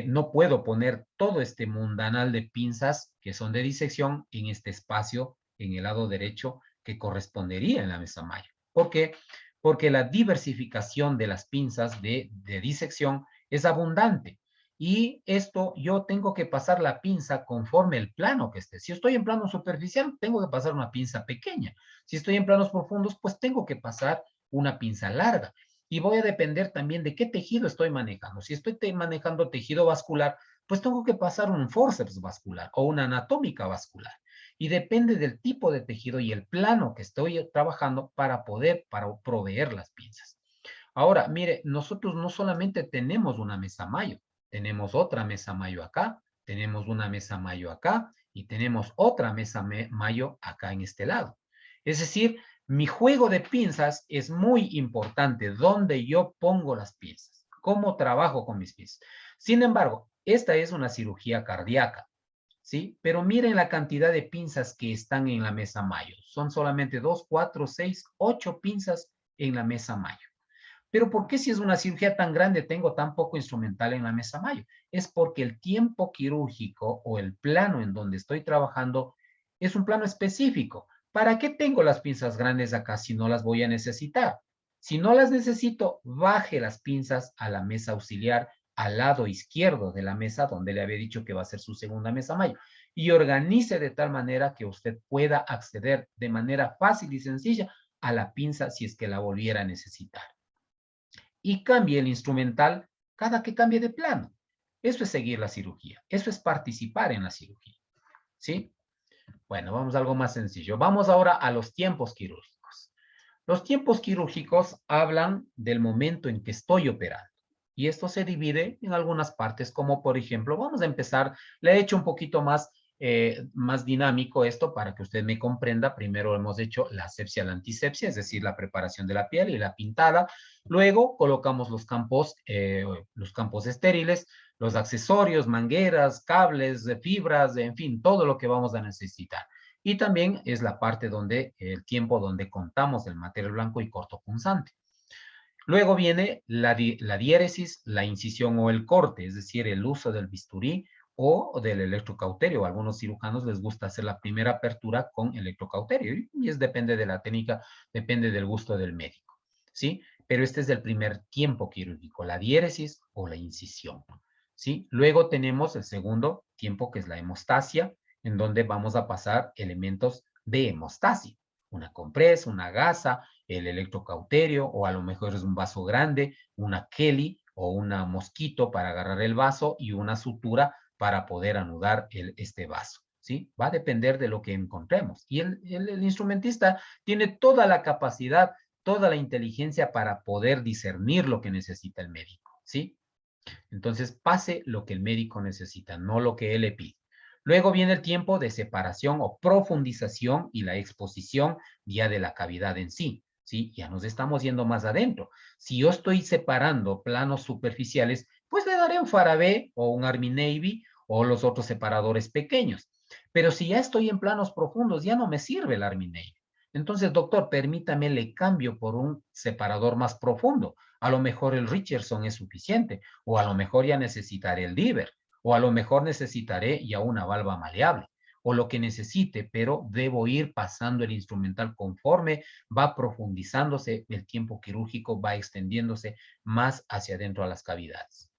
no puedo poner todo este mundanal de pinzas que son de disección en este espacio en el lado derecho que correspondería en la mesa Mayo. ¿Por qué? Porque la diversificación de las pinzas de disección es abundante. Y esto yo tengo que pasar la pinza conforme el plano que esté. Si estoy en plano superficial, tengo que pasar una pinza pequeña. Si estoy en planos profundos, pues tengo que pasar una pinza larga. Y voy a depender también de qué tejido estoy manejando. Si estoy manejando tejido vascular, pues tengo que pasar un forceps vascular o una anatómica vascular. Y depende del tipo de tejido y el plano que estoy trabajando para proveer las pinzas. Ahora, mire, nosotros no solamente tenemos una mesa mayo, tenemos otra mesa mayo acá, tenemos una mesa mayo acá y tenemos otra mesa mayo acá en este lado. Es decir, mi juego de pinzas es muy importante, donde yo pongo las pinzas, cómo trabajo con mis pinzas. Sin embargo, esta es una cirugía cardíaca. ¿Sí? Pero miren la cantidad de pinzas que están en la mesa mayo. Son solamente 2, 4, 6, 8 pinzas en la mesa mayo. Pero ¿por qué si es una cirugía tan grande tengo tan poco instrumental en la mesa mayo? Es porque el tiempo quirúrgico o el plano en donde estoy trabajando es un plano específico. ¿Para qué tengo las pinzas grandes acá si no las voy a necesitar? Si no las necesito, baje las pinzas a la mesa auxiliar al lado izquierdo de la mesa donde le había dicho que va a ser su segunda mesa mayo y organice de tal manera que usted pueda acceder de manera fácil y sencilla a la pinza si es que la volviera a necesitar y cambie el instrumental cada que cambie de plano. Eso es seguir la cirugía. Eso es participar en la cirugía. ¿Sí? Bueno, vamos a algo más sencillo. Vamos ahora a los tiempos quirúrgicos. Los tiempos quirúrgicos hablan del momento en que estoy operando. Y esto se divide en algunas partes, como por ejemplo, vamos a empezar, le he hecho un poquito más dinámico esto para que usted me comprenda. Primero hemos hecho la asepsia, la antisepsia, es decir, la preparación de la piel y la pintada. Luego colocamos los campos estériles, los accesorios, mangueras, cables, fibras, en fin, todo lo que vamos a necesitar. Y también es la parte donde, el tiempo donde contamos el material blanco y cortopunzante. Luego viene la diéresis, la incisión o el corte, es decir, el uso del bisturí o del electrocauterio. A algunos cirujanos les gusta hacer la primera apertura con electrocauterio y depende de la técnica, depende del gusto del médico, ¿sí? Pero este es el primer tiempo quirúrgico, la diéresis o la incisión, ¿sí? Luego tenemos el segundo tiempo que es la hemostasia, en donde vamos a pasar elementos de hemostasia, una compresa, una gasa, el electrocauterio, o a lo mejor es un vaso grande, una Kelly o una mosquito para agarrar el vaso y una sutura para poder anudar este vaso. ¿Sí? Va a depender de lo que encontremos. Y el instrumentista tiene toda la capacidad, toda la inteligencia para poder discernir lo que necesita el médico. ¿Sí? Entonces, pase lo que el médico necesita, no lo que él le pide. Luego viene el tiempo de separación o profundización y la exposición ya de la cavidad en sí. ¿Sí? Ya nos estamos yendo más adentro. Si yo estoy separando planos superficiales, pues le daré un Farabee o un Army Navy o los otros separadores pequeños. Pero si ya estoy en planos profundos, ya no me sirve el Army Navy. Entonces, doctor, permítame, le cambio por un separador más profundo. A lo mejor el Richardson es suficiente, o a lo mejor ya necesitaré el Diver, o a lo mejor necesitaré ya una valva maleable, o lo que necesite, pero debo ir pasando el instrumental conforme va profundizándose, el tiempo quirúrgico va extendiéndose más hacia adentro a las cavidades.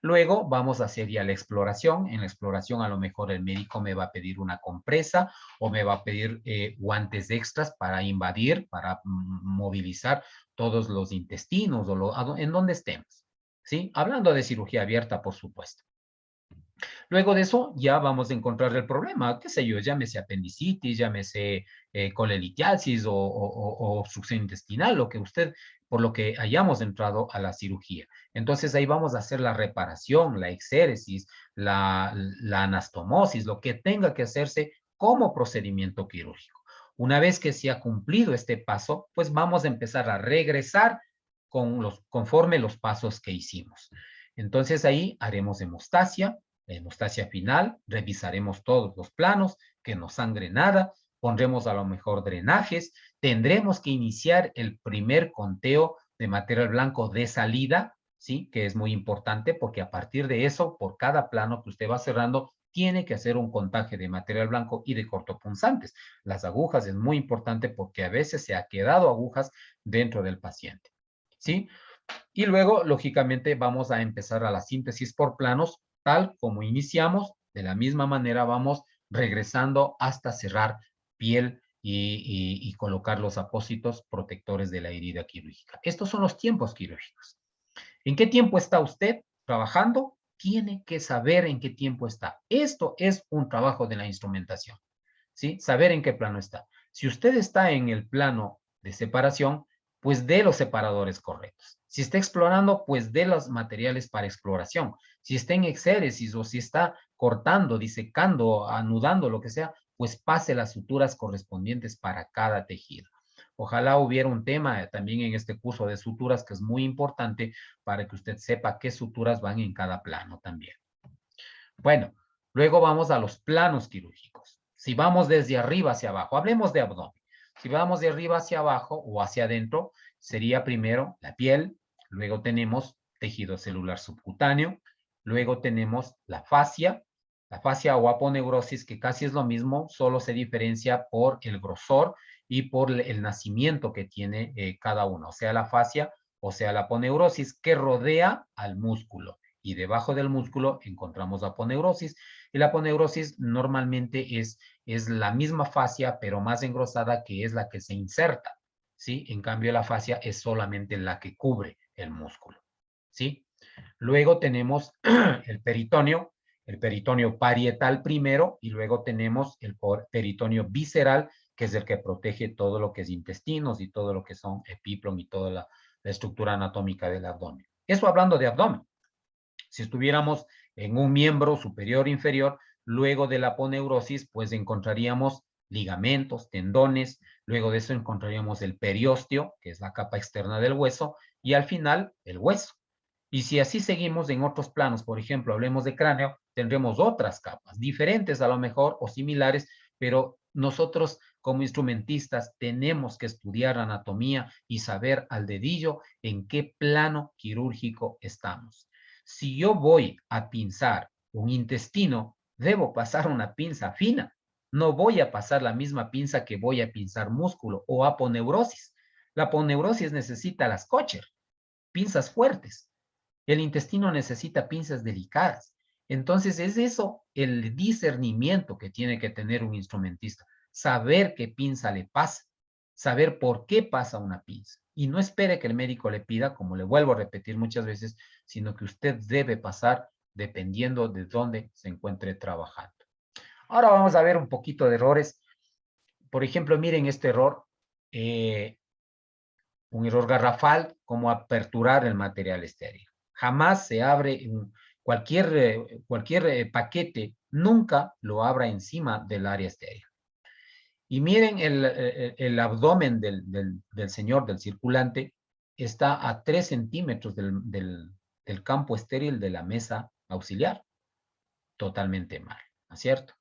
Luego vamos a hacer ya la exploración. En la exploración a lo mejor el médico me va a pedir una compresa o me va a pedir guantes extras para invadir, para movilizar todos los intestinos o en donde estemos. ¿Sí? Hablando de cirugía abierta, por supuesto. Luego de eso ya vamos a encontrar el problema, qué sé yo, llámese apendicitis, llámese colelitiasis o obstrucción intestinal, lo que usted, por lo que hayamos entrado a la cirugía. Entonces ahí vamos a hacer la reparación, la exéresis, la anastomosis, lo que tenga que hacerse como procedimiento quirúrgico. Una vez que se ha cumplido este paso, pues vamos a empezar a regresar conforme los pasos que hicimos. Entonces ahí haremos hemostasia, la hemostasia final, revisaremos todos los planos, que no sangre nada, pondremos a lo mejor drenajes, tendremos que iniciar el primer conteo de material blanco de salida, ¿sí? Que es muy importante porque a partir de eso, por cada plano que usted va cerrando, tiene que hacer un contaje de material blanco y de cortopunzantes. Las agujas es muy importante porque a veces se ha quedado agujas dentro del paciente, ¿sí? Y luego, lógicamente, vamos a empezar a la síntesis por planos, tal como iniciamos. De la misma manera vamos regresando hasta cerrar piel y colocar los apósitos protectores de la herida quirúrgica. Estos son los tiempos quirúrgicos. ¿En qué tiempo está usted trabajando? Tiene que saber en qué tiempo está. Esto es un trabajo de la instrumentación, ¿sí? Saber en qué plano está. Si usted está en el plano de separación, pues dé los separadores correctos. Si está explorando, pues dé los materiales para exploración. Si está en exéresis o si está cortando, disecando, anudando, lo que sea, pues pase las suturas correspondientes para cada tejido. Ojalá hubiera un tema también en este curso de suturas que es muy importante para que usted sepa qué suturas van en cada plano también. Bueno, luego vamos a los planos quirúrgicos. Si vamos desde arriba hacia abajo, hablemos de abdomen. Si vamos de arriba hacia abajo o hacia adentro, sería primero la piel, luego tenemos tejido celular subcutáneo, luego tenemos la fascia o aponeurosis, que casi es lo mismo, solo se diferencia por el grosor y por el nacimiento que tiene cada uno, o sea, la fascia o sea, la aponeurosis que rodea al músculo. Y debajo del músculo encontramos la aponeurosis. Y la aponeurosis normalmente es la misma fascia, pero más engrosada, que es la que se inserta, ¿sí? En cambio, la fascia es solamente la que cubre el músculo, ¿sí? Luego tenemos el peritoneo parietal primero, y luego tenemos el peritoneo visceral, que es el que protege todo lo que es intestinos y todo lo que son epiplom y toda la estructura anatómica del abdomen. Eso hablando de abdomen. Si estuviéramos en un miembro superior o inferior, luego de la aponeurosis, pues encontraríamos ligamentos, tendones, luego de eso encontraríamos el periósteo, que es la capa externa del hueso, y al final el hueso. Y si así seguimos en otros planos, por ejemplo, hablemos de cráneo, tendremos otras capas, diferentes a lo mejor o similares, pero nosotros como instrumentistas tenemos que estudiar anatomía y saber al dedillo en qué plano quirúrgico estamos. Si yo voy a pinzar un intestino, debo pasar una pinza fina. No voy a pasar la misma pinza que voy a pinzar músculo o aponeurosis. La aponeurosis necesita las Kocher, pinzas fuertes. El intestino necesita pinzas delicadas. Entonces es eso el discernimiento que tiene que tener un instrumentista. Saber qué pinza le pasa, saber por qué pasa una pinza. Y no espere que el médico le pida, como le vuelvo a repetir muchas veces, sino que usted debe pasar dependiendo de dónde se encuentre trabajando. Ahora vamos a ver un poquito de errores. Por ejemplo, miren este error, un error garrafal, como aperturar el material estéril. Jamás se abre cualquier paquete, nunca lo abra encima del área estéril. Y miren el abdomen del señor, del circulante, está a 3 centímetros del campo estéril de la mesa auxiliar. Totalmente mal, ¿no es cierto?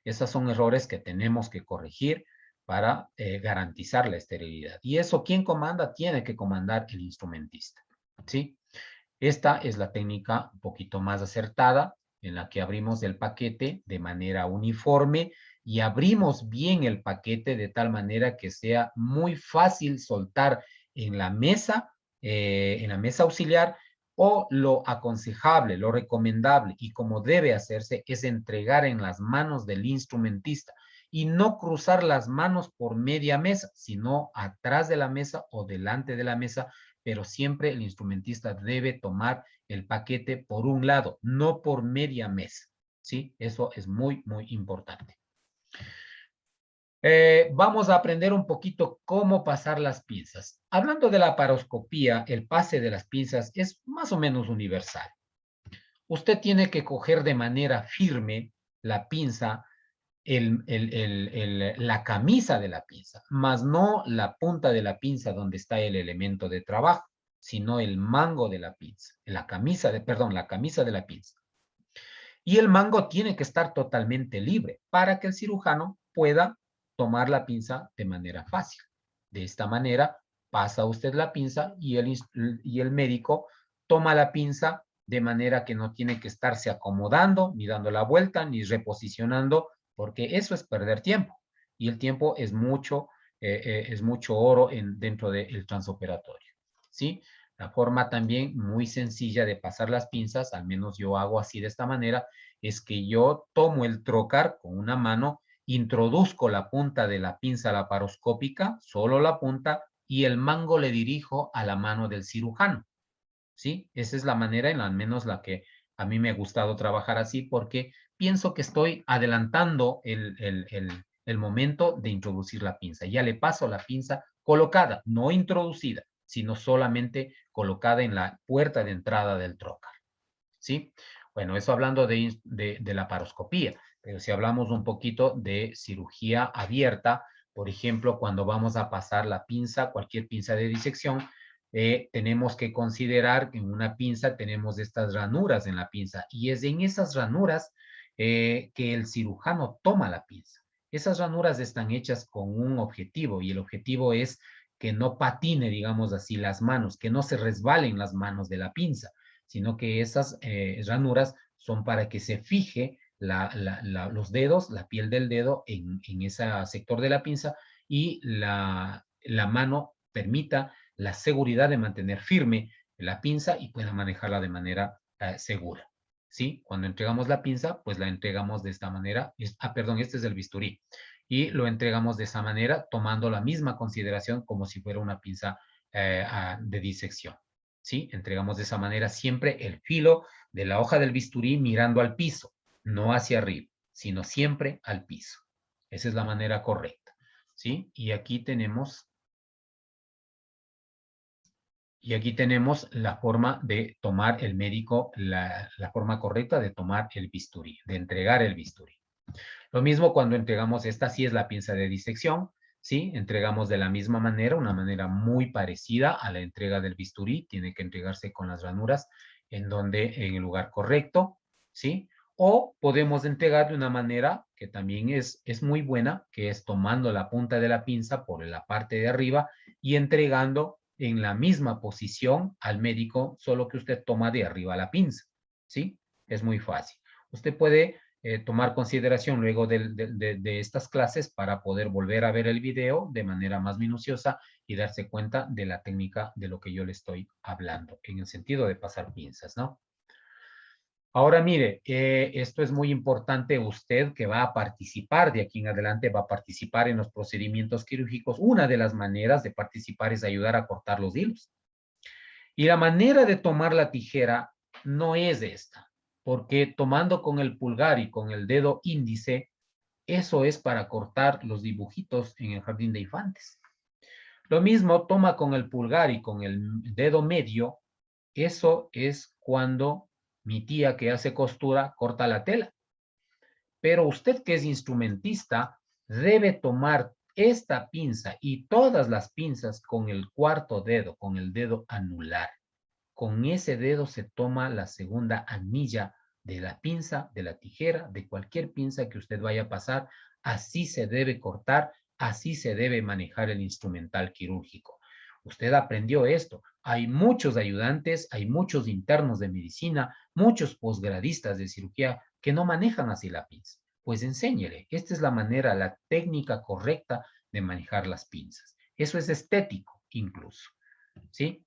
Esos son errores que tenemos que corregir para garantizar la esterilidad. Y eso, ¿quién comanda? Tiene que comandar el instrumentista, ¿sí? Esta es la técnica un poquito más acertada, en la que abrimos el paquete de manera uniforme y abrimos bien el paquete de tal manera que sea muy fácil soltar en la mesa auxiliar, o lo aconsejable, lo recomendable y como debe hacerse es entregar en las manos del instrumentista y no cruzar las manos por media mesa, sino atrás de la mesa o delante de la mesa, pero siempre el instrumentista debe tomar el paquete por un lado, no por media mesa, ¿sí? Eso es muy, muy importante. Vamos a aprender un poquito cómo pasar las pinzas. Hablando de la paroscopía, el pase de las pinzas es más o menos universal. Usted tiene que coger de manera firme la pinza la camisa de la pinza, más no la punta de la pinza donde está el elemento de trabajo, sino el mango de la pinza, la camisa de la pinza. Y el mango tiene que estar totalmente libre para que el cirujano pueda tomar la pinza de manera fácil. De esta manera, pasa usted la pinza y el médico toma la pinza de manera que no tiene que estarse acomodando, ni dando la vuelta, ni reposicionando, porque eso es perder tiempo. Y el tiempo es mucho oro dentro del transoperatorio. ¿Sí? La forma también muy sencilla de pasar las pinzas, al menos yo hago así de esta manera, es que yo tomo el trocar con una mano, introduzco la punta de la pinza laparoscópica, solo la punta, y el mango le dirijo a la mano del cirujano. ¿Sí? Esa es la manera, al menos la que a mí me ha gustado trabajar así, porque pienso que estoy adelantando el momento de introducir la pinza. Ya le paso la pinza colocada, no introducida, sino solamente colocada en la puerta de entrada del trocar. ¿Sí? Bueno, eso hablando de laparoscopía, pero si hablamos un poquito de cirugía abierta, por ejemplo, cuando vamos a pasar la pinza, cualquier pinza de disección, tenemos que considerar que en una pinza tenemos estas ranuras en la pinza y es en esas ranuras que el cirujano toma la pinza. Esas ranuras están hechas con un objetivo y el objetivo es que no patine, digamos así, las manos, que no se resbalen las manos de la pinza, sino que esas ranuras son para que se fije los dedos, la piel del dedo en ese sector de la pinza y la mano permita la seguridad de mantener firme la pinza y pueda manejarla de manera segura. ¿Sí? Cuando entregamos la pinza, pues la entregamos de esta manera. Perdón, este es el bisturí. Y lo entregamos de esa manera, tomando la misma consideración como si fuera una pinza de disección. ¿Sí? Entregamos de esa manera siempre el filo de la hoja del bisturí mirando al piso, no hacia arriba, sino siempre al piso. Esa es la manera correcta. ¿Sí? Y aquí tenemos la forma de tomar el médico, la forma correcta de tomar el bisturí, de entregar el bisturí. Lo mismo cuando entregamos, esta sí es la pinza de disección, ¿sí? Entregamos de la misma manera, una manera muy parecida a la entrega del bisturí, tiene que entregarse con las ranuras en el lugar correcto, ¿sí? O podemos entregar de una manera que también es muy buena, que es tomando la punta de la pinza por la parte de arriba y entregando en la misma posición al médico, solo que usted toma de arriba la pinza, ¿sí? Es muy fácil. Usted puede tomar consideración luego de estas clases para poder volver a ver el video de manera más minuciosa y darse cuenta de la técnica de lo que yo le estoy hablando, en el sentido de pasar pinzas, ¿no? Ahora mire, esto es muy importante, usted que va a participar de aquí en adelante, va a participar en los procedimientos quirúrgicos. Una de las maneras de participar es ayudar a cortar los hilos. Y la manera de tomar la tijera no es esta, porque tomando con el pulgar y con el dedo índice, eso es para cortar los dibujitos en el jardín de infantes. Lo mismo toma con el pulgar y con el dedo medio, eso es cuando mi tía que hace costura corta la tela. Pero usted que es instrumentista debe tomar esta pinza y todas las pinzas con el cuarto dedo, con el dedo anular. Con ese dedo se toma la segunda anilla de la pinza, de la tijera, de cualquier pinza que usted vaya a pasar. Así se debe cortar, así se debe manejar el instrumental quirúrgico. Usted aprendió esto. Hay muchos ayudantes, hay muchos internos de medicina, muchos posgradistas de cirugía que no manejan así la pinza. Pues enséñele. Esta es la manera, la técnica correcta de manejar las pinzas. Eso es estético incluso. ¿Sí?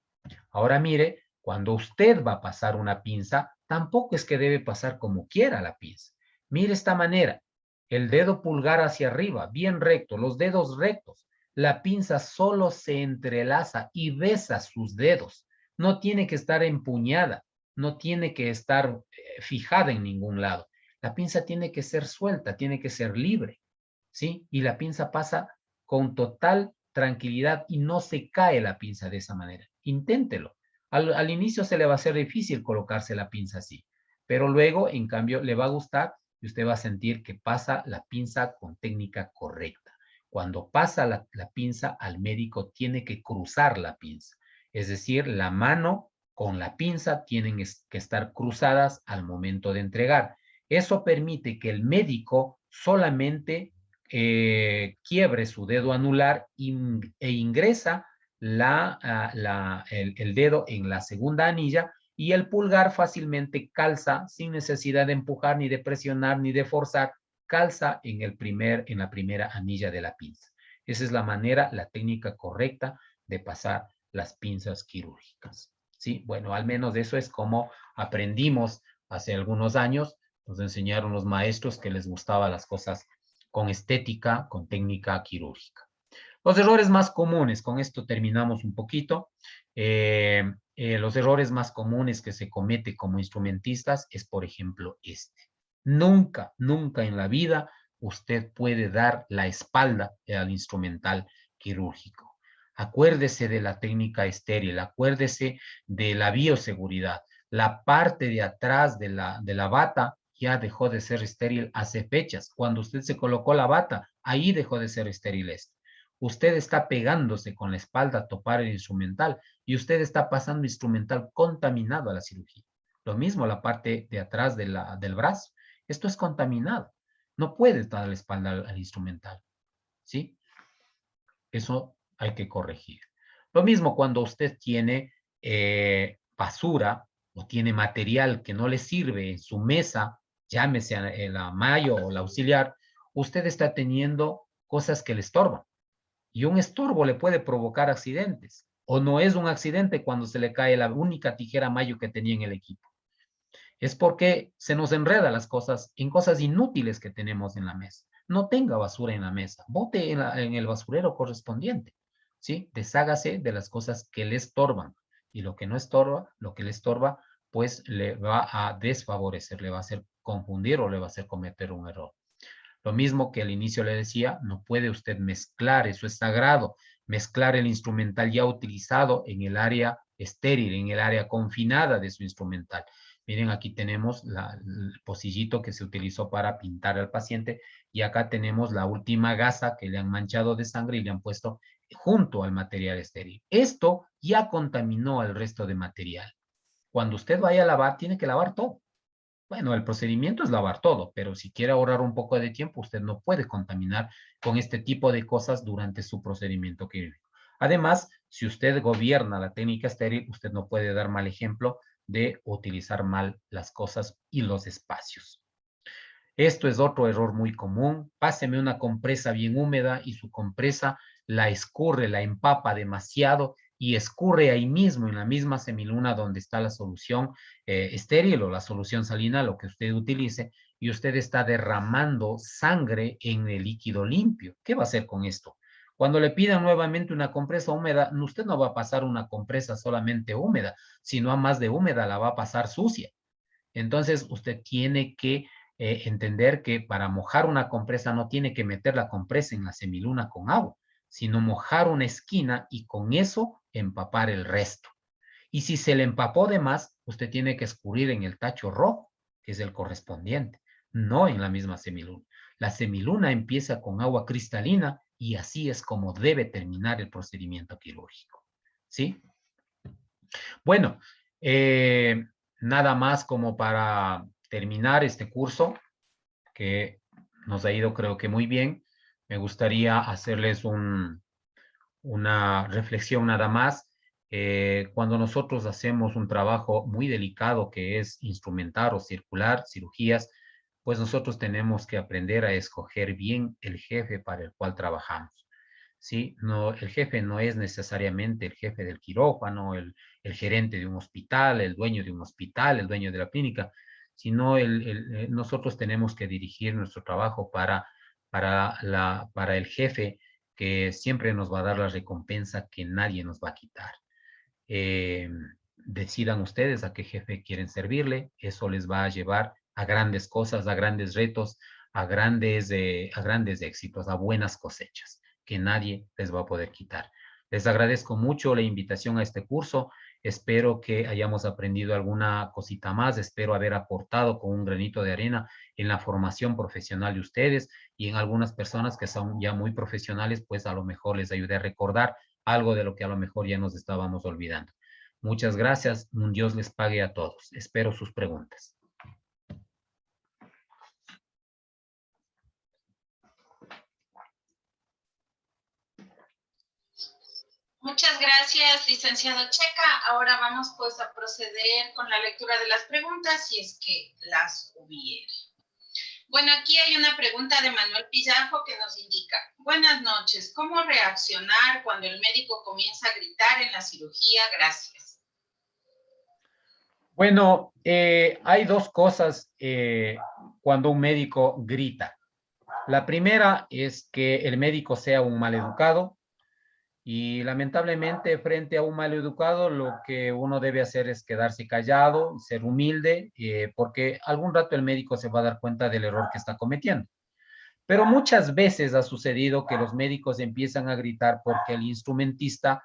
Ahora mire, cuando usted va a pasar una pinza, tampoco es que debe pasar como quiera la pinza. Mire esta manera, el dedo pulgar hacia arriba, bien recto, los dedos rectos. La pinza solo se entrelaza y besa sus dedos. No tiene que estar empuñada, no tiene que estar fijada en ningún lado. La pinza tiene que ser suelta, tiene que ser libre, ¿sí? Y la pinza pasa con total tranquilidad y no se cae la pinza de esa manera. Inténtelo. Al inicio se le va a hacer difícil colocarse la pinza así, pero luego, en cambio, le va a gustar y usted va a sentir que pasa la pinza con técnica correcta. Cuando pasa la pinza, al médico tiene que cruzar la pinza. Es decir, la mano con la pinza tienen que estar cruzadas al momento de entregar. Eso permite que el médico solamente quiebre su dedo anular e ingresa el dedo en la segunda anilla y el pulgar fácilmente calza sin necesidad de empujar, ni de presionar, ni de forzar, calza en la primera anilla de la pinza. Esa es la manera, la técnica correcta de pasar las pinzas quirúrgicas. Sí, bueno, al menos eso es como aprendimos hace algunos años. Nos enseñaron los maestros que les gustaban las cosas con estética, con técnica quirúrgica. Los errores más comunes, con esto terminamos un poquito. Los errores más comunes que se comete como instrumentistas es, por ejemplo, este. Nunca, nunca en la vida usted puede dar la espalda al instrumental quirúrgico. Acuérdese de la técnica estéril, acuérdese de la bioseguridad. La parte de atrás de la bata ya dejó de ser estéril hace fechas. Cuando usted se colocó la bata, ahí dejó de ser estéril esto. Usted está pegándose con la espalda a topar el instrumental y usted está pasando instrumental contaminado a la cirugía. Lo mismo la parte de atrás del brazo. Esto es contaminado. No puede dar la espalda al instrumental. ¿Sí? Eso hay que corregir. Lo mismo cuando usted tiene basura o tiene material que no le sirve en su mesa, llámese la mayo o la auxiliar, usted está teniendo cosas que le estorban. Y un estorbo le puede provocar accidentes. O no es un accidente cuando se le cae la única tijera mayo que tenía en el equipo. Es porque se nos enreda las cosas en cosas inútiles que tenemos en la mesa. No tenga basura en la mesa, bote en el basurero correspondiente, ¿sí? Deshágase de las cosas que le estorban. Y lo que no estorba, lo que le estorba, pues le va a desfavorecer, le va a hacer confundir o le va a hacer cometer un error. Lo mismo que al inicio le decía, no puede usted mezclar, eso es sagrado, mezclar el instrumental ya utilizado en el área estéril, en el área confinada de su instrumental. Miren, aquí tenemos el pocillito que se utilizó para pintar al paciente y acá tenemos la última gasa que le han manchado de sangre y le han puesto junto al material estéril. Esto ya contaminó al resto de material. Cuando usted vaya a lavar, tiene que lavar todo. Bueno, el procedimiento es lavar todo, pero si quiere ahorrar un poco de tiempo, usted no puede contaminar con este tipo de cosas durante su procedimiento quirúrgico. Además, si usted gobierna la técnica estéril, usted no puede dar mal ejemplo de utilizar mal las cosas y los espacios. Esto es otro error muy común. Páseme una compresa bien húmeda y su compresa la escurre, la empapa demasiado y escurre ahí mismo, en la misma semiluna donde está la solución estéril o la solución salina, lo que usted utilice, y usted está derramando sangre en el líquido limpio. ¿Qué va a hacer con esto? Cuando le pidan nuevamente una compresa húmeda, usted no va a pasar una compresa solamente húmeda, sino a más de húmeda la va a pasar sucia. Entonces, usted tiene que entender que para mojar una compresa no tiene que meter la compresa en la semiluna con agua, sino mojar una esquina y con eso empapar el resto. Y si se le empapó de más, usted tiene que escurrir en el tacho rojo, que es el correspondiente, no en la misma semiluna. La semiluna empieza con agua cristalina y así es como debe terminar el procedimiento quirúrgico. ¿Sí? Bueno, nada más como para terminar este curso, que nos ha ido creo que muy bien. Me gustaría hacerles una reflexión nada más. Cuando nosotros hacemos un trabajo muy delicado que es instrumentar o circular cirugías, pues nosotros tenemos que aprender a escoger bien el jefe para el cual trabajamos. ¿Sí? No, el jefe no es necesariamente el jefe del quirófano, el gerente de un hospital, el dueño de un hospital, el dueño de la clínica, sino nosotros tenemos que dirigir nuestro trabajo para el jefe que siempre nos va a dar la recompensa que nadie nos va a quitar. Eh, Decidan ustedes a qué jefe quieren servirle, eso les va a llevar a grandes cosas, a grandes retos, a grandes éxitos, a buenas cosechas que nadie les va a poder quitar. Les agradezco mucho la invitación a este curso. Espero que hayamos aprendido alguna cosita más. Espero haber aportado con un granito de arena en la formación profesional de ustedes y en algunas personas que son ya muy profesionales, pues a lo mejor les ayude a recordar algo de lo que a lo mejor ya nos estábamos olvidando. Muchas gracias. Un Dios les pague a todos. Espero sus preguntas. Muchas gracias, licenciado Checa. Ahora vamos pues a proceder con la lectura de las preguntas, si es que las hubiera. Bueno, aquí hay una pregunta de Manuel Pillajo que nos indica: buenas noches, ¿cómo reaccionar cuando el médico comienza a gritar en la cirugía? Gracias. Bueno, hay dos cosas cuando un médico grita. La primera es que el médico sea un maleducado y lamentablemente frente a un maleducado lo que uno debe hacer es quedarse callado, ser humilde, porque algún rato el médico se va a dar cuenta del error que está cometiendo. Pero muchas veces ha sucedido que los médicos empiezan a gritar porque el instrumentista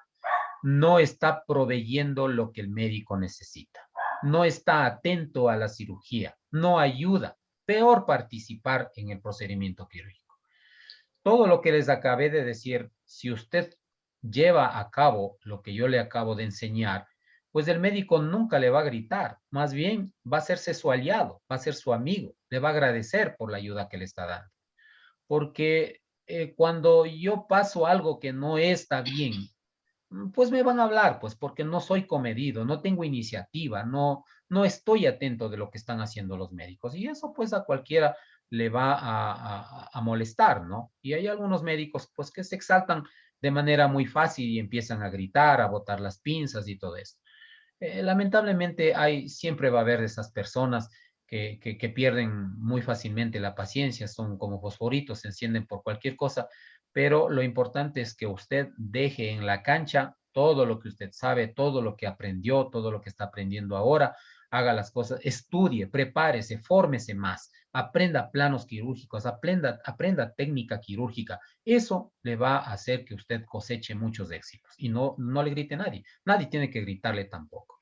no está proveyendo lo que el médico necesita, no está atento a la cirugía, no ayuda, peor participar en el procedimiento quirúrgico. Todo lo que les acabé de decir, si usted lleva a cabo lo que yo le acabo de enseñar, pues el médico nunca le va a gritar, más bien va a serse su aliado, va a ser su amigo, le va a agradecer por la ayuda que le está dando. Porque cuando yo paso algo que no está bien, pues me van a hablar, pues porque no soy comedido, no tengo iniciativa, no estoy atento de lo que están haciendo los médicos. Y eso pues a cualquiera le va a molestar, ¿no? Y hay algunos médicos pues que se exaltan de manera muy fácil y empiezan a gritar, a botar las pinzas y todo eso. Lamentablemente siempre va a haber esas personas que pierden muy fácilmente la paciencia, son como fosforitos, se encienden por cualquier cosa, pero lo importante es que usted deje en la cancha todo lo que usted sabe, todo lo que aprendió, todo lo que está aprendiendo ahora, haga las cosas, estudie, prepárese, fórmese más, aprenda planos quirúrgicos, aprenda técnica quirúrgica. Eso le va a hacer que usted coseche muchos éxitos y no le grite a nadie. Nadie tiene que gritarle tampoco.